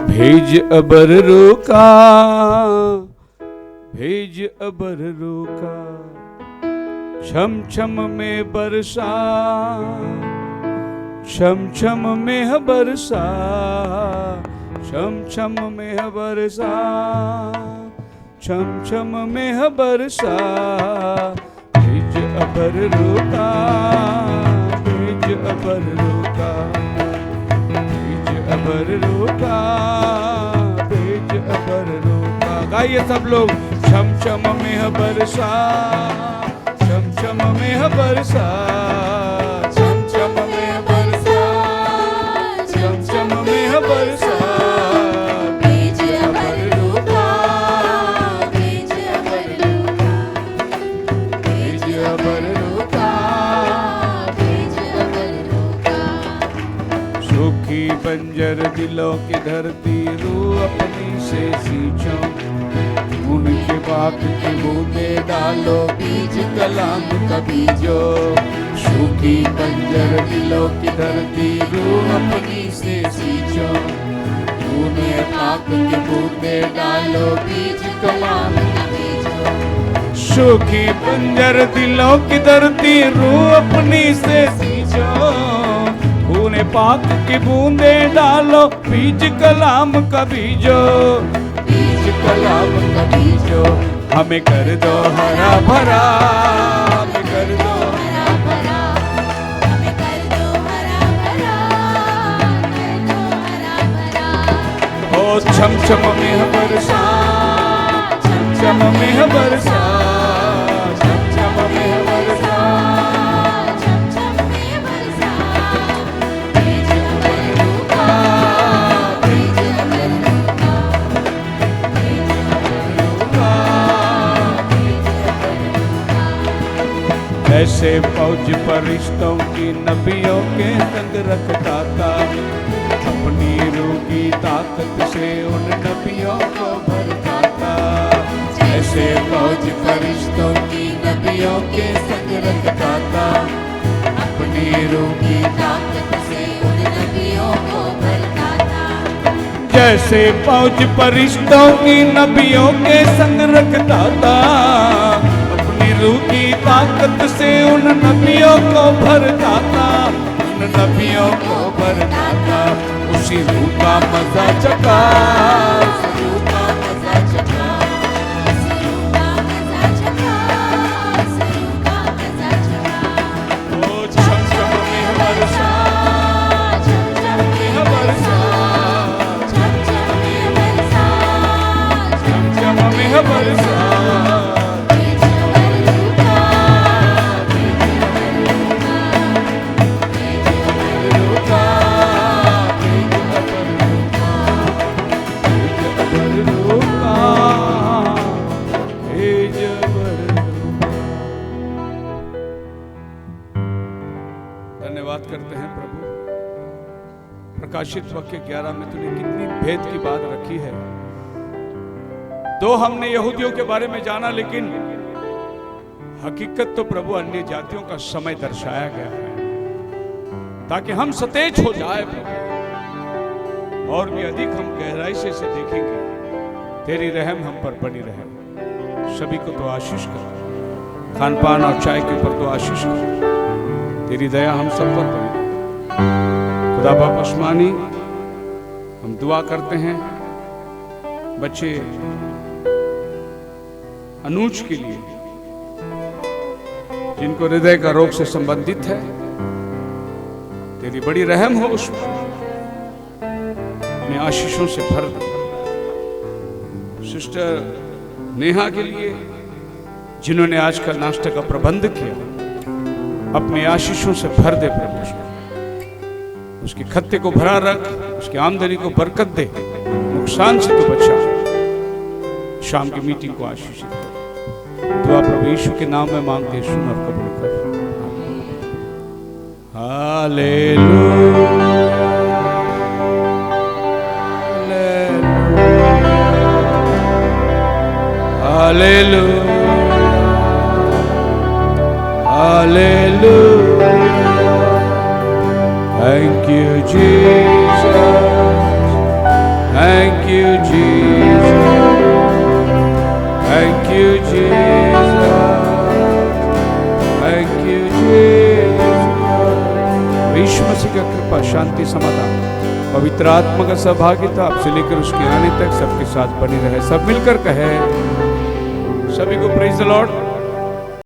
भेज अबर रोका, भेज अबर रोका, छम छम में बरसा, छम छम मेह बरसा, छम छम मेह बरसा, छम छम मेह बरसा, बीज अबर रुका, बीज अबर रुका, बीज अबर रुका, बीज अबर रुका। गाइए सब लोग। छम छम मेह बरसा, छम छम मेह बरसा, छम छम मेह बरसा, छम छम मेह बरसा, बीज अबर रुका, बीज अबर रुका, बीज अबर रुका। बीज अबर रुका। सूखी बंजर दिलों की धरती रू अपनी से सींचो, उनके बाप की बूंदे डालो, बीज कलाम का बीजो। सूखी बंजर दिलों की धरती रू अपनी से सींचो, उन्हें पाप की बूंदे डालो, बीज कलाम का बीजो। सूखी बंजर दिलों की धरती रू अपनी से सींचो, उन्हें पाक की बूंदे डालो, बीज कलाम का बीजो, बीज कलाम का बीजो। हमें कर दो हरा भरा, हमें कर दो हरा भरा, हमें कर दो हरा भरा, कर दो हरा भरा। ओ छम छम मेह बरसा, छम छम मेह बरसा, छम छम मेह बरसा, छम छम में बरसा, बीज अबर रुका, बीज अबर रुका, बीज अबर रुका, बीज अबर रुका। ऐसे फौज फरिश्तों की नबियों के संग रखता था, अपनी रूह की ताकत से उन नबियों को भरता था। ऐसे फौज फरिश्तों की नबियों के संग रखता था, अपनी रूह की ताकत से उन नबियों को भरता था। जैसे फौज फरिश्तों की नबियों के संग रखता था, अपनी रूह की ताकत से उन नबियों को भरता था, उन नबियों को भरता था। उसी रूह का मजा चखा, उसी रूह का मजा चखा। सरू का मजा चखा, सरू का मजा चखा। ओ छम छम मेह बरसा, छम छम में बरसा, छम छम में बरसा, छम छम मेह बरसा, बीज अबर रुका, बीज अबर रुका, बीज अबर रुका, बीज अबर रुका, बीज अबर रुका, बीज अबर रुका। धन्यवाद करते हैं प्रभु। प्रकाशित वाक्य 11 में तूने कितनी भेद की बात रखी है। तो हमने यहूदियों के बारे में जाना, लेकिन हकीकत तो प्रभु अन्य जातियों का समय दर्शाया गया है, ताकि हम सतेज हो जाए प्रभु, और भी अधिक हम गहराई से इसे देखेंगे। तेरी रहम हम पर बनी रहे। सभी को तो आशीष कर, खान पान और चाय के ऊपर तो आशीष कर। तेरी दया हम सब पर बनी रहे। खुदा बाप आसमानी, हम दुआ करते हैं बच्चे अनुज के लिए, जिनको हृदय का रोग से संबंधित है। तेरी बड़ी रहम हो उस पर, अपने आशीषों से भर दे। सिस्टर नेहा के लिए, जिन्होंने आज का नाश्ते का प्रबंध किया, अपने आशीषों से भर दे प्रभु। उसके खत्ते को भरा रख, उसकी आमदनी को बरकत दे, नुकसान से तो बचा। शाम की मीटिंग को आशीषित कर। दुआ प्रभु यीशु के नाम में मांगते, सुन और कबूल कर। Hallelujah, hallelujah, hallelujah. Thank you, Jesus. Thank you, Jesus. Thank you, Jesus. Thank you, Jesus. यीशु मसीह का कृपा, शांति, समाधान, पवित्र आत्मा का सहभागिता आपसे लेकर उसके आने तक सबके साथ बनी रहे। सब मिलकर कहे, सभी को प्रेज द लॉर्ड।